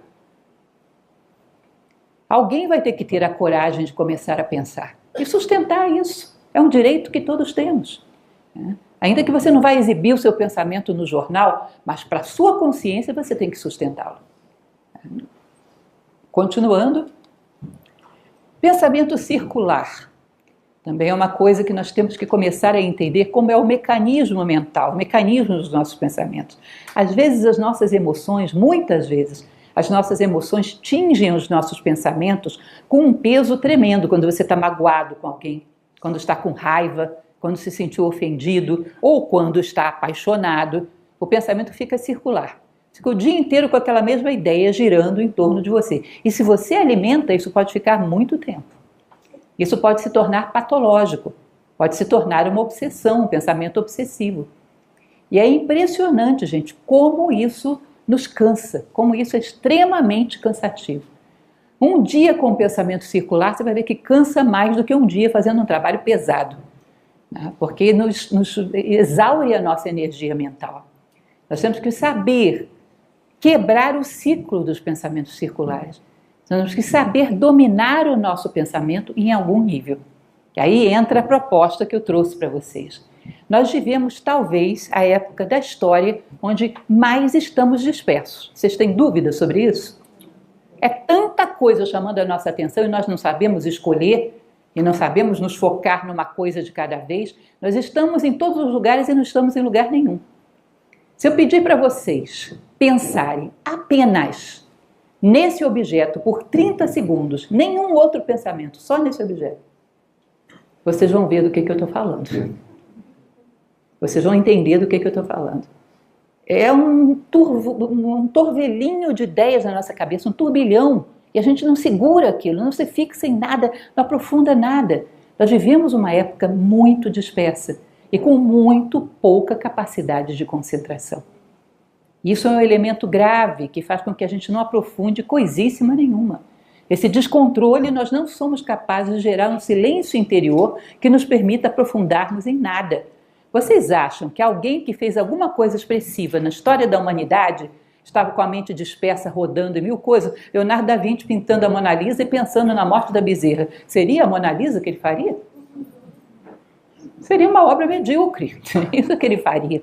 Alguém vai ter que ter a coragem de começar a pensar e sustentar isso. É um direito que todos temos. Ainda que você não vai exibir o seu pensamento no jornal, mas para a sua consciência você tem que sustentá-lo. Continuando, pensamento circular. Também é uma coisa que nós temos que começar a entender como é o mecanismo mental, o mecanismo dos nossos pensamentos. Às vezes as nossas emoções, muitas vezes, as nossas emoções tingem os nossos pensamentos com um peso tremendo quando você está magoado com alguém, quando está com raiva, quando se sentiu ofendido ou quando está apaixonado. O pensamento fica circular. Fica o dia inteiro com aquela mesma ideia girando em torno de você. E se você alimenta, isso pode ficar muito tempo. Isso pode se tornar patológico, pode se tornar uma obsessão, um pensamento obsessivo. E é impressionante, gente, como isso nos cansa, como isso é extremamente cansativo. Um dia com o pensamento circular, você vai ver que cansa mais do que um dia fazendo um trabalho pesado, né? Porque nos exaure a nossa energia mental. Nós temos que saber quebrar o ciclo dos pensamentos circulares. Nós temos que saber dominar o nosso pensamento em algum nível. E aí entra a proposta que eu trouxe para vocês. Nós vivemos, talvez, a época da história onde mais estamos dispersos. Vocês têm dúvida sobre isso? É tanta coisa chamando a nossa atenção e nós não sabemos escolher e não sabemos nos focar numa coisa de cada vez. Nós estamos em todos os lugares e não estamos em lugar nenhum. Se eu pedir para vocês pensarem apenas nesse objeto por 30 segundos, nenhum outro pensamento, só nesse objeto, vocês vão ver do que eu estou falando. Vocês vão entender do que eu estou falando. É um torvelinho de ideias na nossa cabeça, um turbilhão, e a gente não segura aquilo, não se fixa em nada, não aprofunda nada. Nós vivemos uma época muito dispersa e com muito pouca capacidade de concentração. Isso é um elemento grave que faz com que a gente não aprofunde coisíssima nenhuma. Esse descontrole, nós não somos capazes de gerar um silêncio interior que nos permita aprofundarmos em nada. Vocês acham que alguém que fez alguma coisa expressiva na história da humanidade estava com a mente dispersa, rodando em mil coisas? Leonardo da Vinci pintando a Mona Lisa e pensando na morte da Bezerra. Seria a Mona Lisa que ele faria? Seria uma obra medíocre. Isso que ele faria.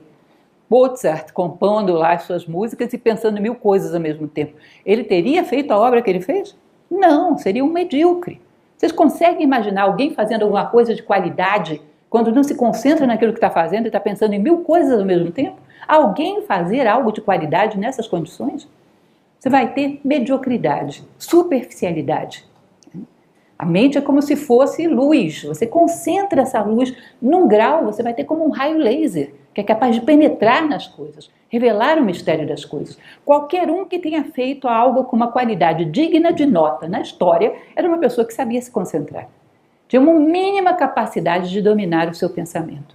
Mozart compondo lá as suas músicas e pensando em mil coisas ao mesmo tempo. Ele teria feito a obra que ele fez? Não, seria um medíocre. Vocês conseguem imaginar alguém fazendo alguma coisa de qualidade quando não se concentra naquilo que está fazendo e está pensando em mil coisas ao mesmo tempo? Alguém fazer algo de qualidade nessas condições? Você vai ter mediocridade, superficialidade. A mente é como se fosse luz. Você concentra essa luz num grau, você vai ter como um raio laser, que é capaz de penetrar nas coisas, revelar o mistério das coisas. Qualquer um que tenha feito algo com uma qualidade digna de nota na história era uma pessoa que sabia se concentrar. Tinha uma mínima capacidade de dominar o seu pensamento.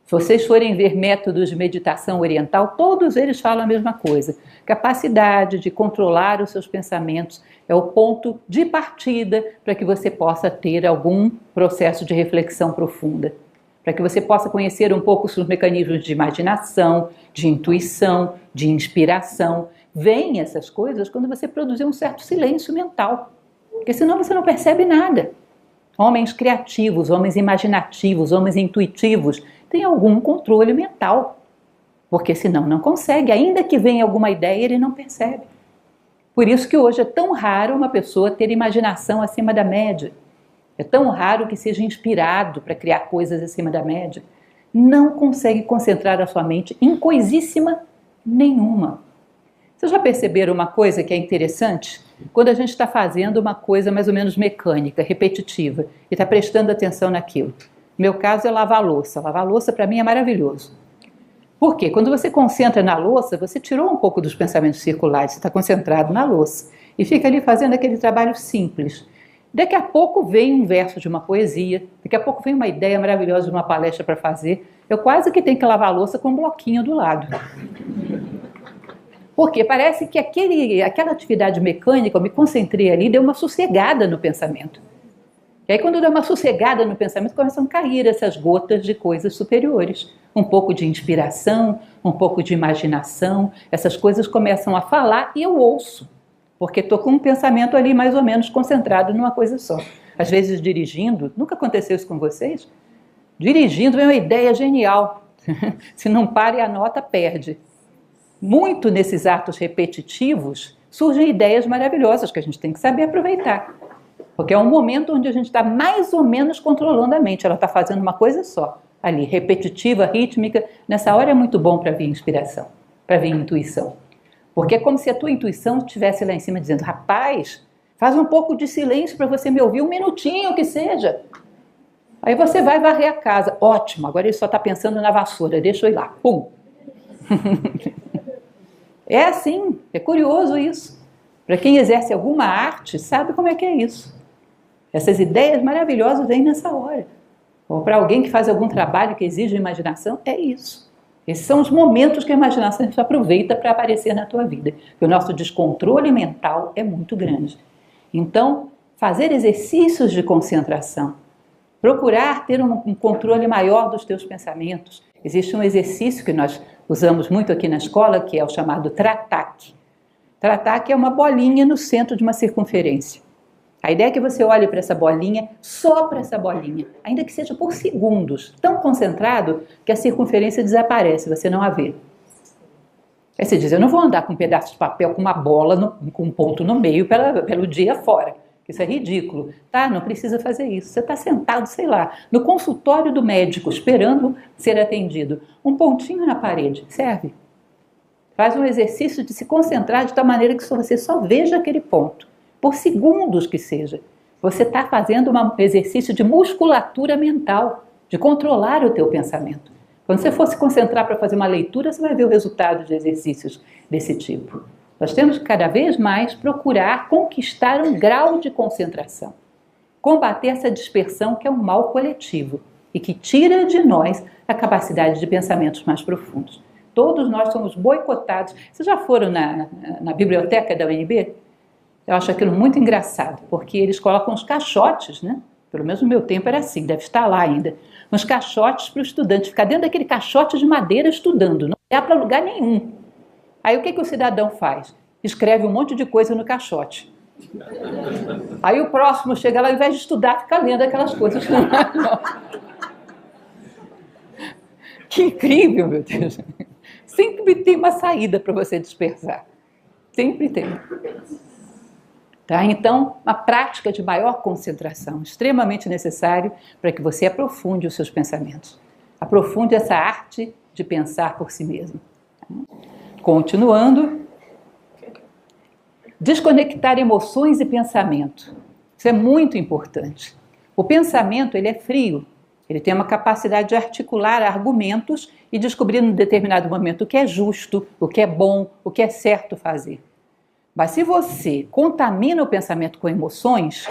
Se vocês forem ver métodos de meditação oriental, todos eles falam a mesma coisa. Capacidade de controlar os seus pensamentos é o ponto de partida para que você possa ter algum processo de reflexão profunda. Para que você possa conhecer um pouco os mecanismos de imaginação, de intuição, de inspiração. Vêm essas coisas quando você produzir um certo silêncio mental, porque senão você não percebe nada. Homens criativos, homens imaginativos, homens intuitivos têm algum controle mental, porque senão não consegue, ainda que venha alguma ideia, ele não percebe. Por isso que hoje é tão raro uma pessoa ter imaginação acima da média. É tão raro que seja inspirado para criar coisas acima da média. Não consegue concentrar a sua mente em coisíssima nenhuma. Vocês já perceberam uma coisa que é interessante? Quando a gente está fazendo uma coisa mais ou menos mecânica, repetitiva, e está prestando atenção naquilo. No meu caso é lavar a louça. Lavar a louça para mim é maravilhoso. Por quê? Quando você concentra na louça, você tirou um pouco dos pensamentos circulares, você está concentrado na louça. E fica ali fazendo aquele trabalho simples. Daqui a pouco vem um verso de uma poesia, daqui a pouco vem uma ideia maravilhosa de uma palestra para fazer. Eu quase que tenho que lavar a louça com um bloquinho do lado. Porque parece que aquela atividade mecânica, eu me concentrei ali, deu uma sossegada no pensamento. E aí quando deu uma sossegada no pensamento, começam a cair essas gotas de coisas superiores. Um pouco de inspiração, um pouco de imaginação, essas coisas começam a falar e eu ouço. Porque estou com um pensamento ali mais ou menos concentrado numa coisa só. Às vezes dirigindo, nunca aconteceu isso com vocês? Dirigindo vem uma ideia genial. Se não para e anota, perde. Muito nesses atos repetitivos surgem ideias maravilhosas que a gente tem que saber aproveitar. Porque é um momento onde a gente está mais ou menos controlando a mente. Ela está fazendo uma coisa só. Ali, repetitiva, rítmica. Nessa hora é muito bom para vir inspiração, para vir intuição. Porque é como se a tua intuição estivesse lá em cima dizendo: rapaz, faz um pouco de silêncio para você me ouvir, um minutinho que seja. Aí você vai varrer a casa. Ótimo, agora ele só está pensando na vassoura, deixa eu ir lá. Pum! É assim, é curioso isso. Para quem exerce alguma arte, sabe como é que é isso. Essas ideias maravilhosas vêm nessa hora. Ou para alguém que faz algum trabalho que exige imaginação, é isso. Esses são os momentos que a imaginação a gente aproveita para aparecer na tua vida. Porque o nosso descontrole mental é muito grande. Então, fazer exercícios de concentração, procurar ter um controle maior dos teus pensamentos. Existe um exercício que nós usamos muito aqui na escola, que é o chamado Tratak. Tratak é uma bolinha no centro de uma circunferência. A ideia é que você olhe para essa bolinha, só para essa bolinha, ainda que seja por segundos, tão concentrado que a circunferência desaparece, você não a vê. Aí você diz: eu não vou andar com um pedaço de papel com uma bola, com um ponto no meio pelo dia fora. Isso é ridículo, tá? Não precisa fazer isso. Você está sentado, sei lá, no consultório do médico, esperando ser atendido. Um pontinho na parede, serve. Faz um exercício de se concentrar de tal maneira que você só veja aquele ponto. Por segundos que seja. Você está fazendo um exercício de musculatura mental, de controlar o teu pensamento. Quando você for se concentrar para fazer uma leitura, você vai ver o resultado de exercícios desse tipo. Nós temos que cada vez mais procurar conquistar um grau de concentração. Combater essa dispersão que é um mal coletivo e que tira de nós a capacidade de pensamentos mais profundos. Todos nós somos boicotados. Vocês já foram na biblioteca da UNB? Eu acho aquilo muito engraçado, porque eles colocam uns caixotes, né? Pelo menos no meu tempo era assim, deve estar lá ainda. Uns caixotes para o estudante ficar dentro daquele caixote de madeira estudando, não dá para lugar nenhum. Aí o que o cidadão faz? Escreve um monte de coisa no caixote. Aí o próximo chega lá, ao invés de estudar, fica lendo aquelas coisas. Que incrível, meu Deus. Sempre tem uma saída para você dispersar. Sempre tem. Tá? Então, uma prática de maior concentração, extremamente necessário para que você aprofunde os seus pensamentos. Aprofunde essa arte de pensar por si mesmo. Continuando, desconectar emoções e pensamento. Isso é muito importante. O pensamento, ele é frio, ele tem uma capacidade de articular argumentos e descobrir num determinado momento o que é justo, o que é bom, o que é certo fazer. Mas se você contamina o pensamento com emoções,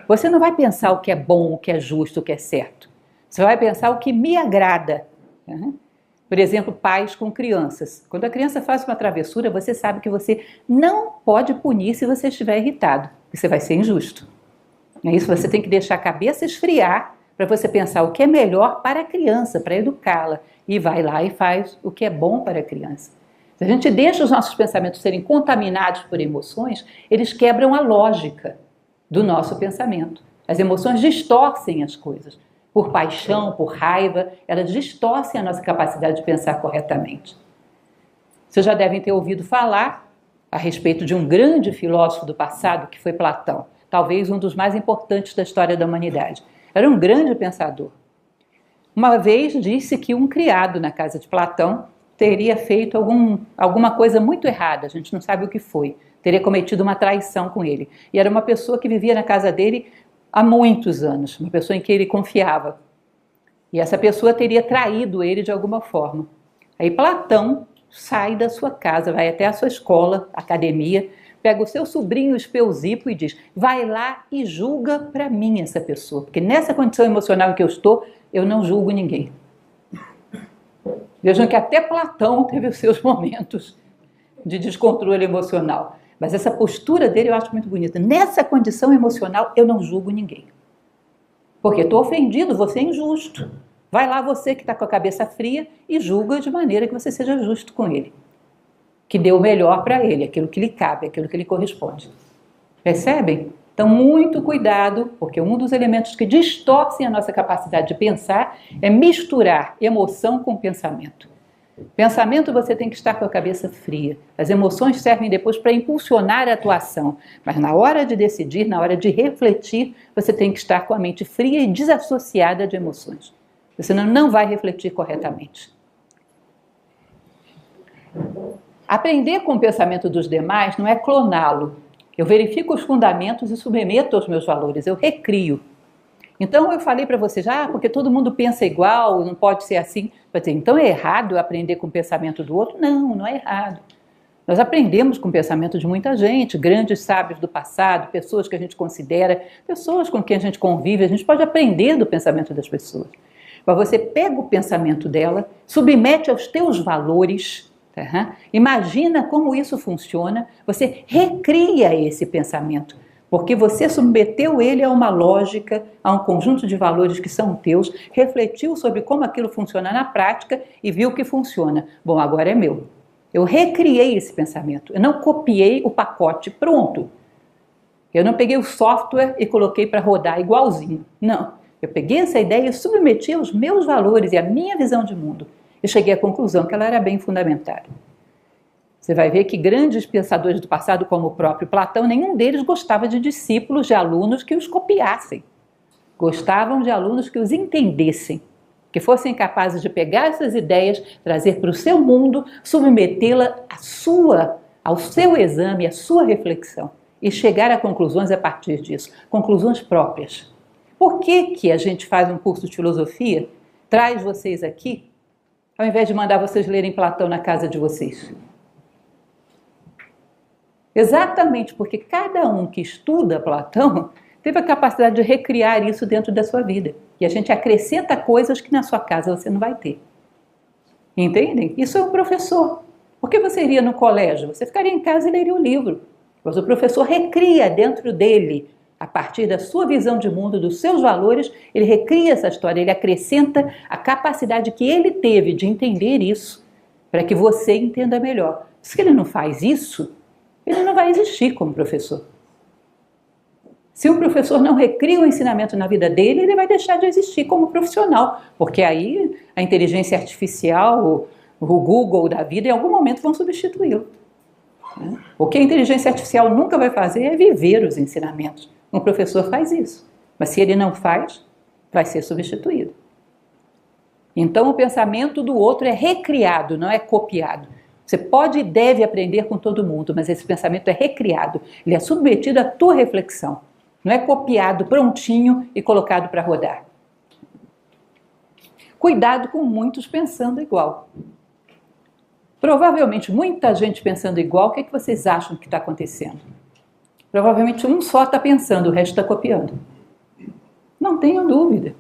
você não vai pensar o que é bom, o que é justo, o que é certo. Você vai pensar o que me agrada. Né? Por exemplo, pais com crianças. Quando a criança faz uma travessura, você sabe que você não pode punir se você estiver irritado, porque você vai ser injusto. É isso, você tem que deixar a cabeça esfriar para você pensar o que é melhor para a criança, para educá-la. E vai lá e faz o que é bom para a criança. Se a gente deixa os nossos pensamentos serem contaminados por emoções, eles quebram a lógica do nosso pensamento. As emoções distorcem as coisas. Por paixão, por raiva, elas distorcem a nossa capacidade de pensar corretamente. Vocês já devem ter ouvido falar a respeito de um grande filósofo do passado, que foi Platão, talvez um dos mais importantes da história da humanidade. Era um grande pensador. Uma vez disse que um criado na casa de Platão teria feito alguma coisa muito errada, a gente não sabe o que foi, teria cometido uma traição com ele. E era uma pessoa que vivia na casa dele há muitos anos, uma pessoa em que ele confiava. E essa pessoa teria traído ele de alguma forma. Aí Platão sai da sua casa, vai até a sua escola, academia, pega o seu sobrinho Espeusipo e diz: vai lá e julga para mim essa pessoa, porque nessa condição emocional em que eu estou, eu não julgo ninguém. Vejam que até Platão teve os seus momentos de descontrole emocional. Mas essa postura dele eu acho muito bonita. Nessa condição emocional, eu não julgo ninguém. Porque estou ofendido, você é injusto. Vai lá você que está com a cabeça fria e julga de maneira que você seja justo com ele. Que dê o melhor para ele, aquilo que lhe cabe, aquilo que lhe corresponde. Percebem? Então, muito cuidado, porque um dos elementos que distorcem a nossa capacidade de pensar é misturar emoção com pensamento. Pensamento, você tem que estar com a cabeça fria. As emoções servem depois para impulsionar a atuação. Mas na hora de decidir, na hora de refletir, você tem que estar com a mente fria e desassociada de emoções. Senão não vai refletir corretamente. Aprender com o pensamento dos demais não é cloná-lo. Eu verifico os fundamentos e submeto aos meus valores. Eu recrio. Então eu falei para vocês, porque todo mundo pensa igual, não pode ser assim. Então é errado eu aprender com o pensamento do outro? Não, não é errado. Nós aprendemos com o pensamento de muita gente, grandes sábios do passado, pessoas que a gente considera, pessoas com quem a gente convive, a gente pode aprender do pensamento das pessoas. Mas você pega o pensamento dela, submete aos teus valores, imagina como isso funciona, você recria esse pensamento. Porque você submeteu ele a uma lógica, a um conjunto de valores que são teus, refletiu sobre como aquilo funciona na prática e viu que funciona. Bom, agora é meu. Eu recriei esse pensamento, eu não copiei o pacote pronto. Eu não peguei o software e coloquei para rodar igualzinho. Não, eu peguei essa ideia e submeti aos meus valores e à minha visão de mundo. E cheguei à conclusão que ela era bem fundamentada. Você vai ver que grandes pensadores do passado, como o próprio Platão, nenhum deles gostava de discípulos, de alunos que os copiassem. Gostavam de alunos que os entendessem, que fossem capazes de pegar essas ideias, trazer para o seu mundo, submetê-la ao seu exame, à sua reflexão e chegar a conclusões a partir disso, conclusões próprias. Por que a gente faz um curso de filosofia, traz vocês aqui, ao invés de mandar vocês lerem Platão na casa de vocês? Exatamente porque cada um que estuda Platão teve a capacidade de recriar isso dentro da sua vida. E a gente acrescenta coisas que na sua casa você não vai ter. Entendem? Isso é um professor. Por que você iria no colégio? Você ficaria em casa e leria o livro. Mas o professor recria dentro dele, a partir da sua visão de mundo, dos seus valores, ele recria essa história, ele acrescenta a capacidade que ele teve de entender isso, para que você entenda melhor. Se ele não faz isso, ele não vai existir como professor. Se o professor não recria o ensinamento na vida dele, ele vai deixar de existir como profissional, porque aí a inteligência artificial, o Google da vida, em algum momento vão substituí-lo. O que a inteligência artificial nunca vai fazer é viver os ensinamentos. Um professor faz isso, mas se ele não faz, vai ser substituído. Então o pensamento do outro é recriado, não é copiado. Você pode e deve aprender com todo mundo, mas esse pensamento é recriado, ele é submetido à tua reflexão, não é copiado prontinho e colocado para rodar. Cuidado com muitos pensando igual. Provavelmente muita gente pensando igual, o que vocês acham que está acontecendo? Provavelmente um só está pensando, o resto está copiando. Não tenham dúvida.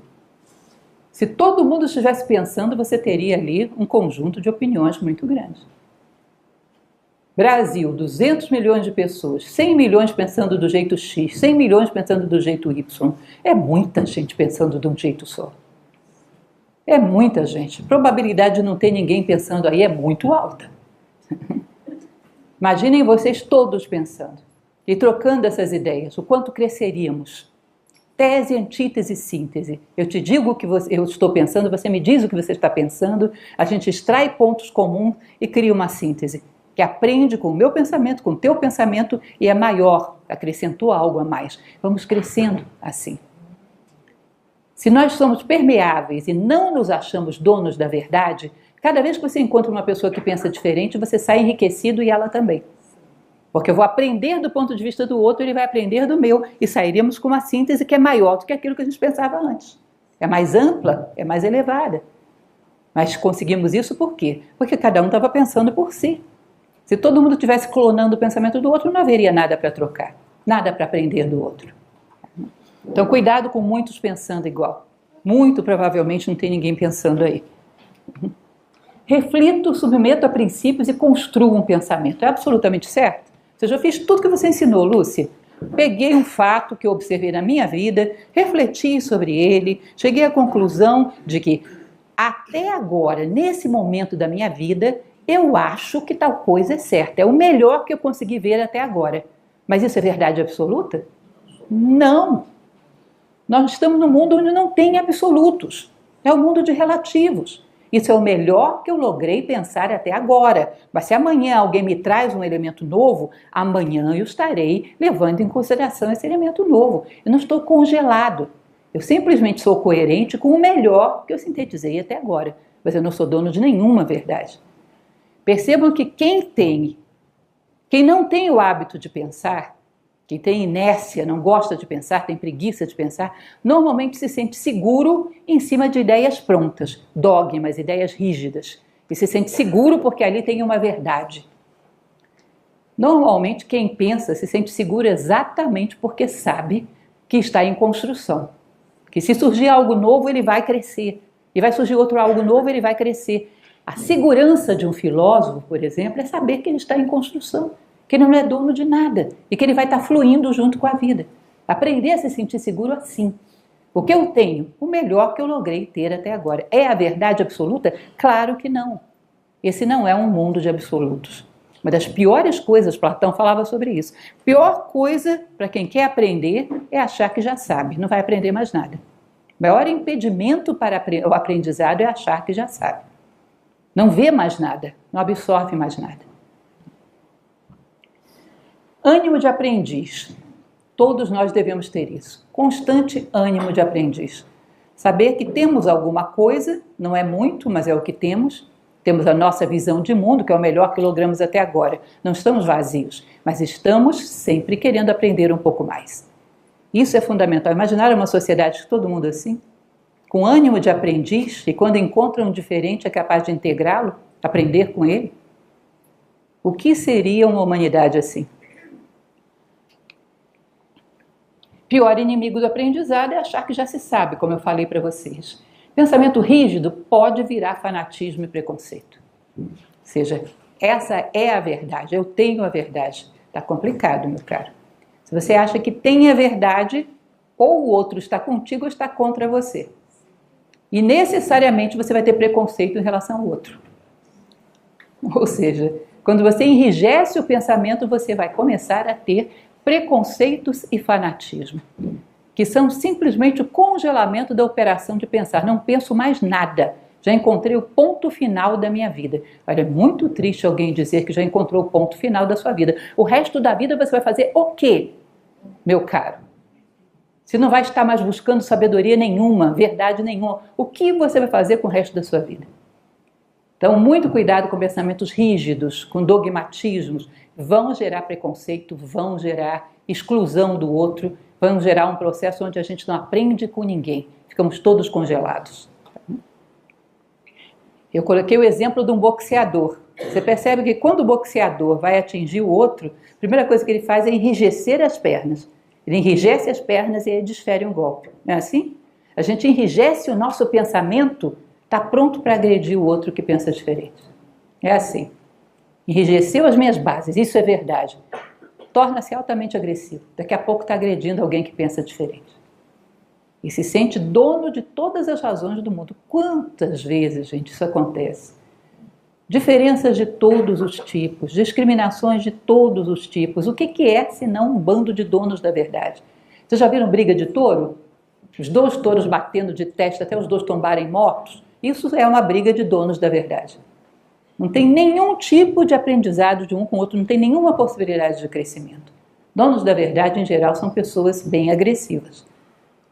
Se todo mundo estivesse pensando, você teria ali um conjunto de opiniões muito grande. Brasil, 200 milhões de pessoas, 100 milhões pensando do jeito X, 100 milhões pensando do jeito Y. É muita gente pensando de um jeito só. É muita gente. A probabilidade de não ter ninguém pensando aí é muito alta. Imaginem vocês todos pensando e trocando essas ideias, o quanto cresceríamos. Tese, antítese, síntese. Eu te digo o que eu estou pensando, você me diz o que você está pensando, a gente extrai pontos comuns e cria uma síntese, que aprende com o meu pensamento, com o teu pensamento e é maior, acrescentou algo a mais. Vamos crescendo assim. Se nós somos permeáveis e não nos achamos donos da verdade, cada vez que você encontra uma pessoa que pensa diferente, você sai enriquecido e ela também. Porque eu vou aprender do ponto de vista do outro, ele vai aprender do meu, e sairemos com uma síntese que é maior do que aquilo que a gente pensava antes. É mais ampla, é mais elevada. Mas conseguimos isso por quê? Porque cada um estava pensando por si. Se todo mundo estivesse clonando o pensamento do outro, não haveria nada para trocar, nada para aprender do outro. Então, cuidado com muitos pensando igual. Muito provavelmente não tem ninguém pensando aí. Reflito, submeto a princípios e construo um pensamento. É absolutamente certo? Ou seja, eu fiz tudo que você ensinou, Lúcia. Peguei um fato que eu observei na minha vida, refleti sobre ele, cheguei à conclusão de que até agora, nesse momento da minha vida, eu acho que tal coisa é certa. É o melhor que eu consegui ver até agora. Mas isso é verdade absoluta? Não. Nós estamos num mundo onde não tem absolutos. É um mundo de relativos. Isso é o melhor que eu logrei pensar até agora. Mas se amanhã alguém me traz um elemento novo, amanhã eu estarei levando em consideração esse elemento novo. Eu não estou congelado. Eu simplesmente sou coerente com o melhor que eu sintetizei até agora. Mas eu não sou dono de nenhuma verdade. Percebam que quem não tem o hábito de pensar, quem tem inércia, não gosta de pensar, tem preguiça de pensar, normalmente se sente seguro em cima de ideias prontas, dogmas, ideias rígidas. E se sente seguro porque ali tem uma verdade. Normalmente quem pensa se sente seguro exatamente porque sabe que está em construção. Que se surgir algo novo, ele vai crescer. E vai surgir outro algo novo, ele vai crescer. A segurança de um filósofo, por exemplo, é saber que ele está em construção, que ele não é dono de nada e que ele vai estar fluindo junto com a vida. Aprender a se sentir seguro assim. O que eu tenho? O melhor que eu logrei ter até agora. É a verdade absoluta? Claro que não. Esse não é um mundo de absolutos. Uma das piores coisas, Platão falava sobre isso. Pior coisa para quem quer aprender é achar que já sabe, não vai aprender mais nada. O maior impedimento para o aprendizado é achar que já sabe. Não vê mais nada, não absorve mais nada. Ânimo de aprendiz. Todos nós devemos ter isso. Constante ânimo de aprendiz. Saber que temos alguma coisa, não é muito, mas é o que temos. Temos a nossa visão de mundo, que é o melhor que logramos até agora. Não estamos vazios, mas estamos sempre querendo aprender um pouco mais. Isso é fundamental. Imaginar uma sociedade de todo mundo assim? Com ânimo de aprendiz, e quando encontra um diferente é capaz de integrá-lo, aprender com ele? O que seria uma humanidade assim? Pior inimigo do aprendizado é achar que já se sabe, como eu falei para vocês. Pensamento rígido pode virar fanatismo e preconceito. Ou seja, essa é a verdade, eu tenho a verdade. Está complicado, meu caro. Se você acha que tem a verdade, ou o outro está contigo ou está contra você. E necessariamente você vai ter preconceito em relação ao outro. Ou seja, quando você enrijece o pensamento, você vai começar a ter preconceitos e fanatismo, que são simplesmente o congelamento da operação de pensar. Não penso mais nada, já encontrei o ponto final da minha vida. Olha, é muito triste alguém dizer que já encontrou o ponto final da sua vida. O resto da vida você vai fazer o quê, meu caro? Você não vai estar mais buscando sabedoria nenhuma, verdade nenhuma. O que você vai fazer com o resto da sua vida? Então, muito cuidado com pensamentos rígidos, com dogmatismos. Vão gerar preconceito, vão gerar exclusão do outro, vão gerar um processo onde a gente não aprende com ninguém. Ficamos todos congelados. Eu coloquei o exemplo de um boxeador. Você percebe que quando o boxeador vai atingir o outro, a primeira coisa que ele faz é enrijecer as pernas. Ele enrijece as pernas e ele desfere um golpe. Não é assim? A gente enrijece o nosso pensamento, está pronto para agredir o outro que pensa diferente. É assim. Enrijeceu as minhas bases, isso é verdade. Torna-se altamente agressivo. Daqui a pouco está agredindo alguém que pensa diferente. E se sente dono de todas as razões do mundo. Quantas vezes, gente, isso acontece? Diferenças de todos os tipos, discriminações de todos os tipos. O que é, senão um bando de donos da verdade? Vocês já viram briga de touro? Os dois touros batendo de testa até os dois tombarem mortos? Isso é uma briga de donos da verdade. Não tem nenhum tipo de aprendizado de um com o outro, não tem nenhuma possibilidade de crescimento. Donos da verdade, em geral, são pessoas bem agressivas.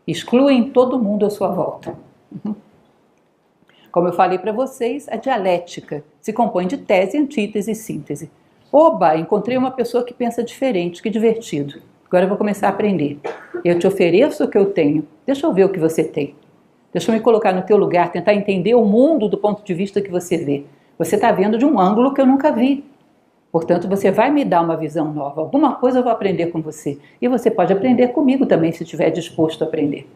Excluem todo mundo à sua volta. Como eu falei para vocês, a dialética se compõe de tese, antítese e síntese. Oba, encontrei uma pessoa que pensa diferente, que divertido. Agora eu vou começar a aprender. Eu te ofereço o que eu tenho, deixa eu ver o que você tem. Deixa eu me colocar no teu lugar, tentar entender o mundo do ponto de vista que você vê. Você está vendo de um ângulo que eu nunca vi. Portanto, você vai me dar uma visão nova. Alguma coisa eu vou aprender com você. E você pode aprender comigo também, se estiver disposto a aprender.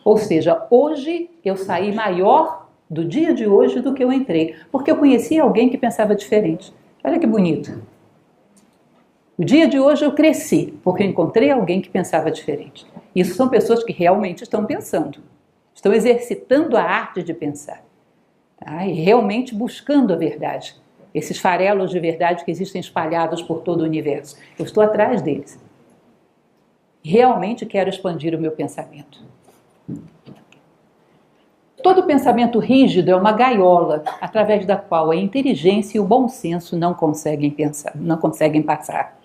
Ou seja, hoje eu saí maior do dia de hoje do que eu entrei. Porque eu conheci alguém que pensava diferente. Olha que bonito. O dia de hoje eu cresci, porque eu encontrei alguém que pensava diferente. Isso são pessoas que realmente estão pensando. Estão exercitando a arte de pensar. Tá? E realmente buscando a verdade. Esses farelos de verdade que existem espalhados por todo o universo. Eu estou atrás deles. Realmente quero expandir o meu pensamento. Todo pensamento rígido é uma gaiola através da qual a inteligência e o bom senso não conseguem pensar, não conseguem passar.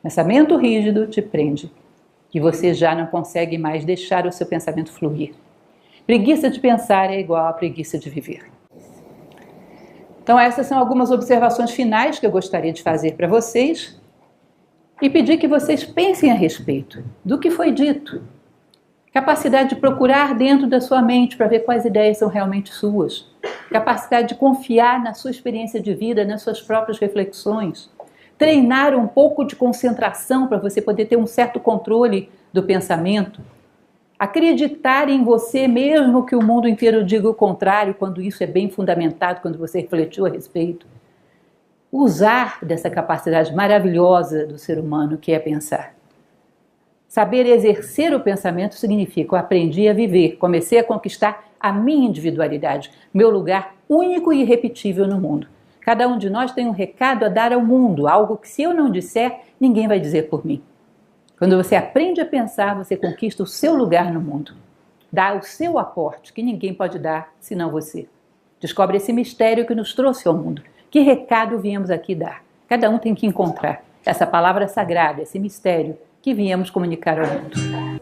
Pensamento rígido te prende e você já não consegue mais deixar o seu pensamento fluir. Preguiça de pensar é igual a preguiça de viver. Então essas são algumas observações finais que eu gostaria de fazer para vocês e pedir que vocês pensem a respeito do que foi dito. Capacidade de procurar dentro da sua mente para ver quais ideias são realmente suas. Capacidade de confiar na sua experiência de vida, nas suas próprias reflexões. Treinar um pouco de concentração para você poder ter um certo controle do pensamento. Acreditar em você mesmo que o mundo inteiro diga o contrário, quando isso é bem fundamentado, quando você refletiu a respeito. Usar dessa capacidade maravilhosa do ser humano que é pensar. Saber exercer o pensamento significa eu aprendi a viver, comecei a conquistar a minha individualidade, meu lugar único e irrepetível no mundo. Cada um de nós tem um recado a dar ao mundo, algo que se eu não disser, ninguém vai dizer por mim. Quando você aprende a pensar, você conquista o seu lugar no mundo. Dá o seu aporte, que ninguém pode dar senão você. Descobre esse mistério que nos trouxe ao mundo. Que recado viemos aqui dar? Cada um tem que encontrar essa palavra sagrada, esse mistério que viemos comunicar ao mundo.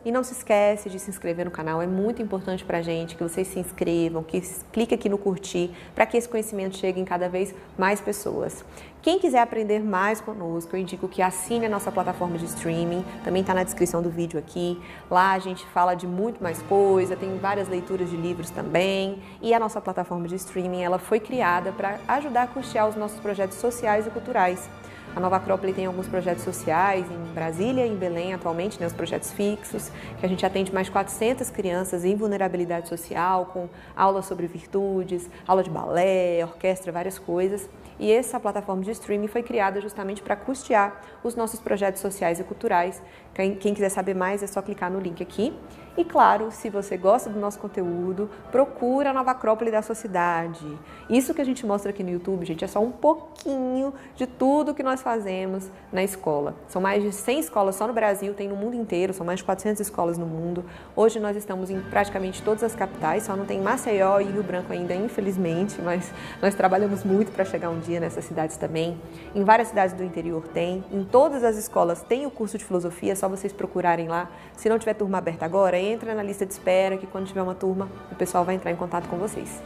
E não se esquece de se inscrever no canal, é muito importante pra gente que vocês se inscrevam, que clique aqui no curtir, para que esse conhecimento chegue em cada vez mais pessoas. Quem quiser aprender mais conosco, eu indico que assine a nossa plataforma de streaming, também está na descrição do vídeo aqui. Lá a gente fala de muito mais coisa, tem várias leituras de livros também. E a nossa plataforma de streaming, ela foi criada para ajudar a custear os nossos projetos sociais e culturais. A Nova Acrópole tem alguns projetos sociais em Brasília e em Belém atualmente, né, os projetos fixos, que a gente atende mais de 400 crianças em vulnerabilidade social, com aulas sobre virtudes, aula de balé, orquestra, várias coisas. E essa plataforma de streaming foi criada justamente para custear os nossos projetos sociais e culturais. Quem quiser saber mais é só clicar no link aqui. E claro, se você gosta do nosso conteúdo, procura a Nova Acrópole da sua cidade. Isso que a gente mostra aqui no YouTube, gente, é só um pouquinho de tudo que nós fazemos na escola. São mais de 100 escolas só no Brasil, tem no mundo inteiro, são mais de 400 escolas no mundo. Hoje nós estamos em praticamente todas as capitais, só não tem Maceió e Rio Branco ainda, infelizmente, mas nós trabalhamos muito para chegar um dia nessas cidades também. Em várias cidades do interior tem, em todas as escolas tem o curso de filosofia, é só vocês procurarem lá. Se não tiver turma aberta agora, entra na lista de espera que quando tiver uma turma, o pessoal vai entrar em contato com vocês.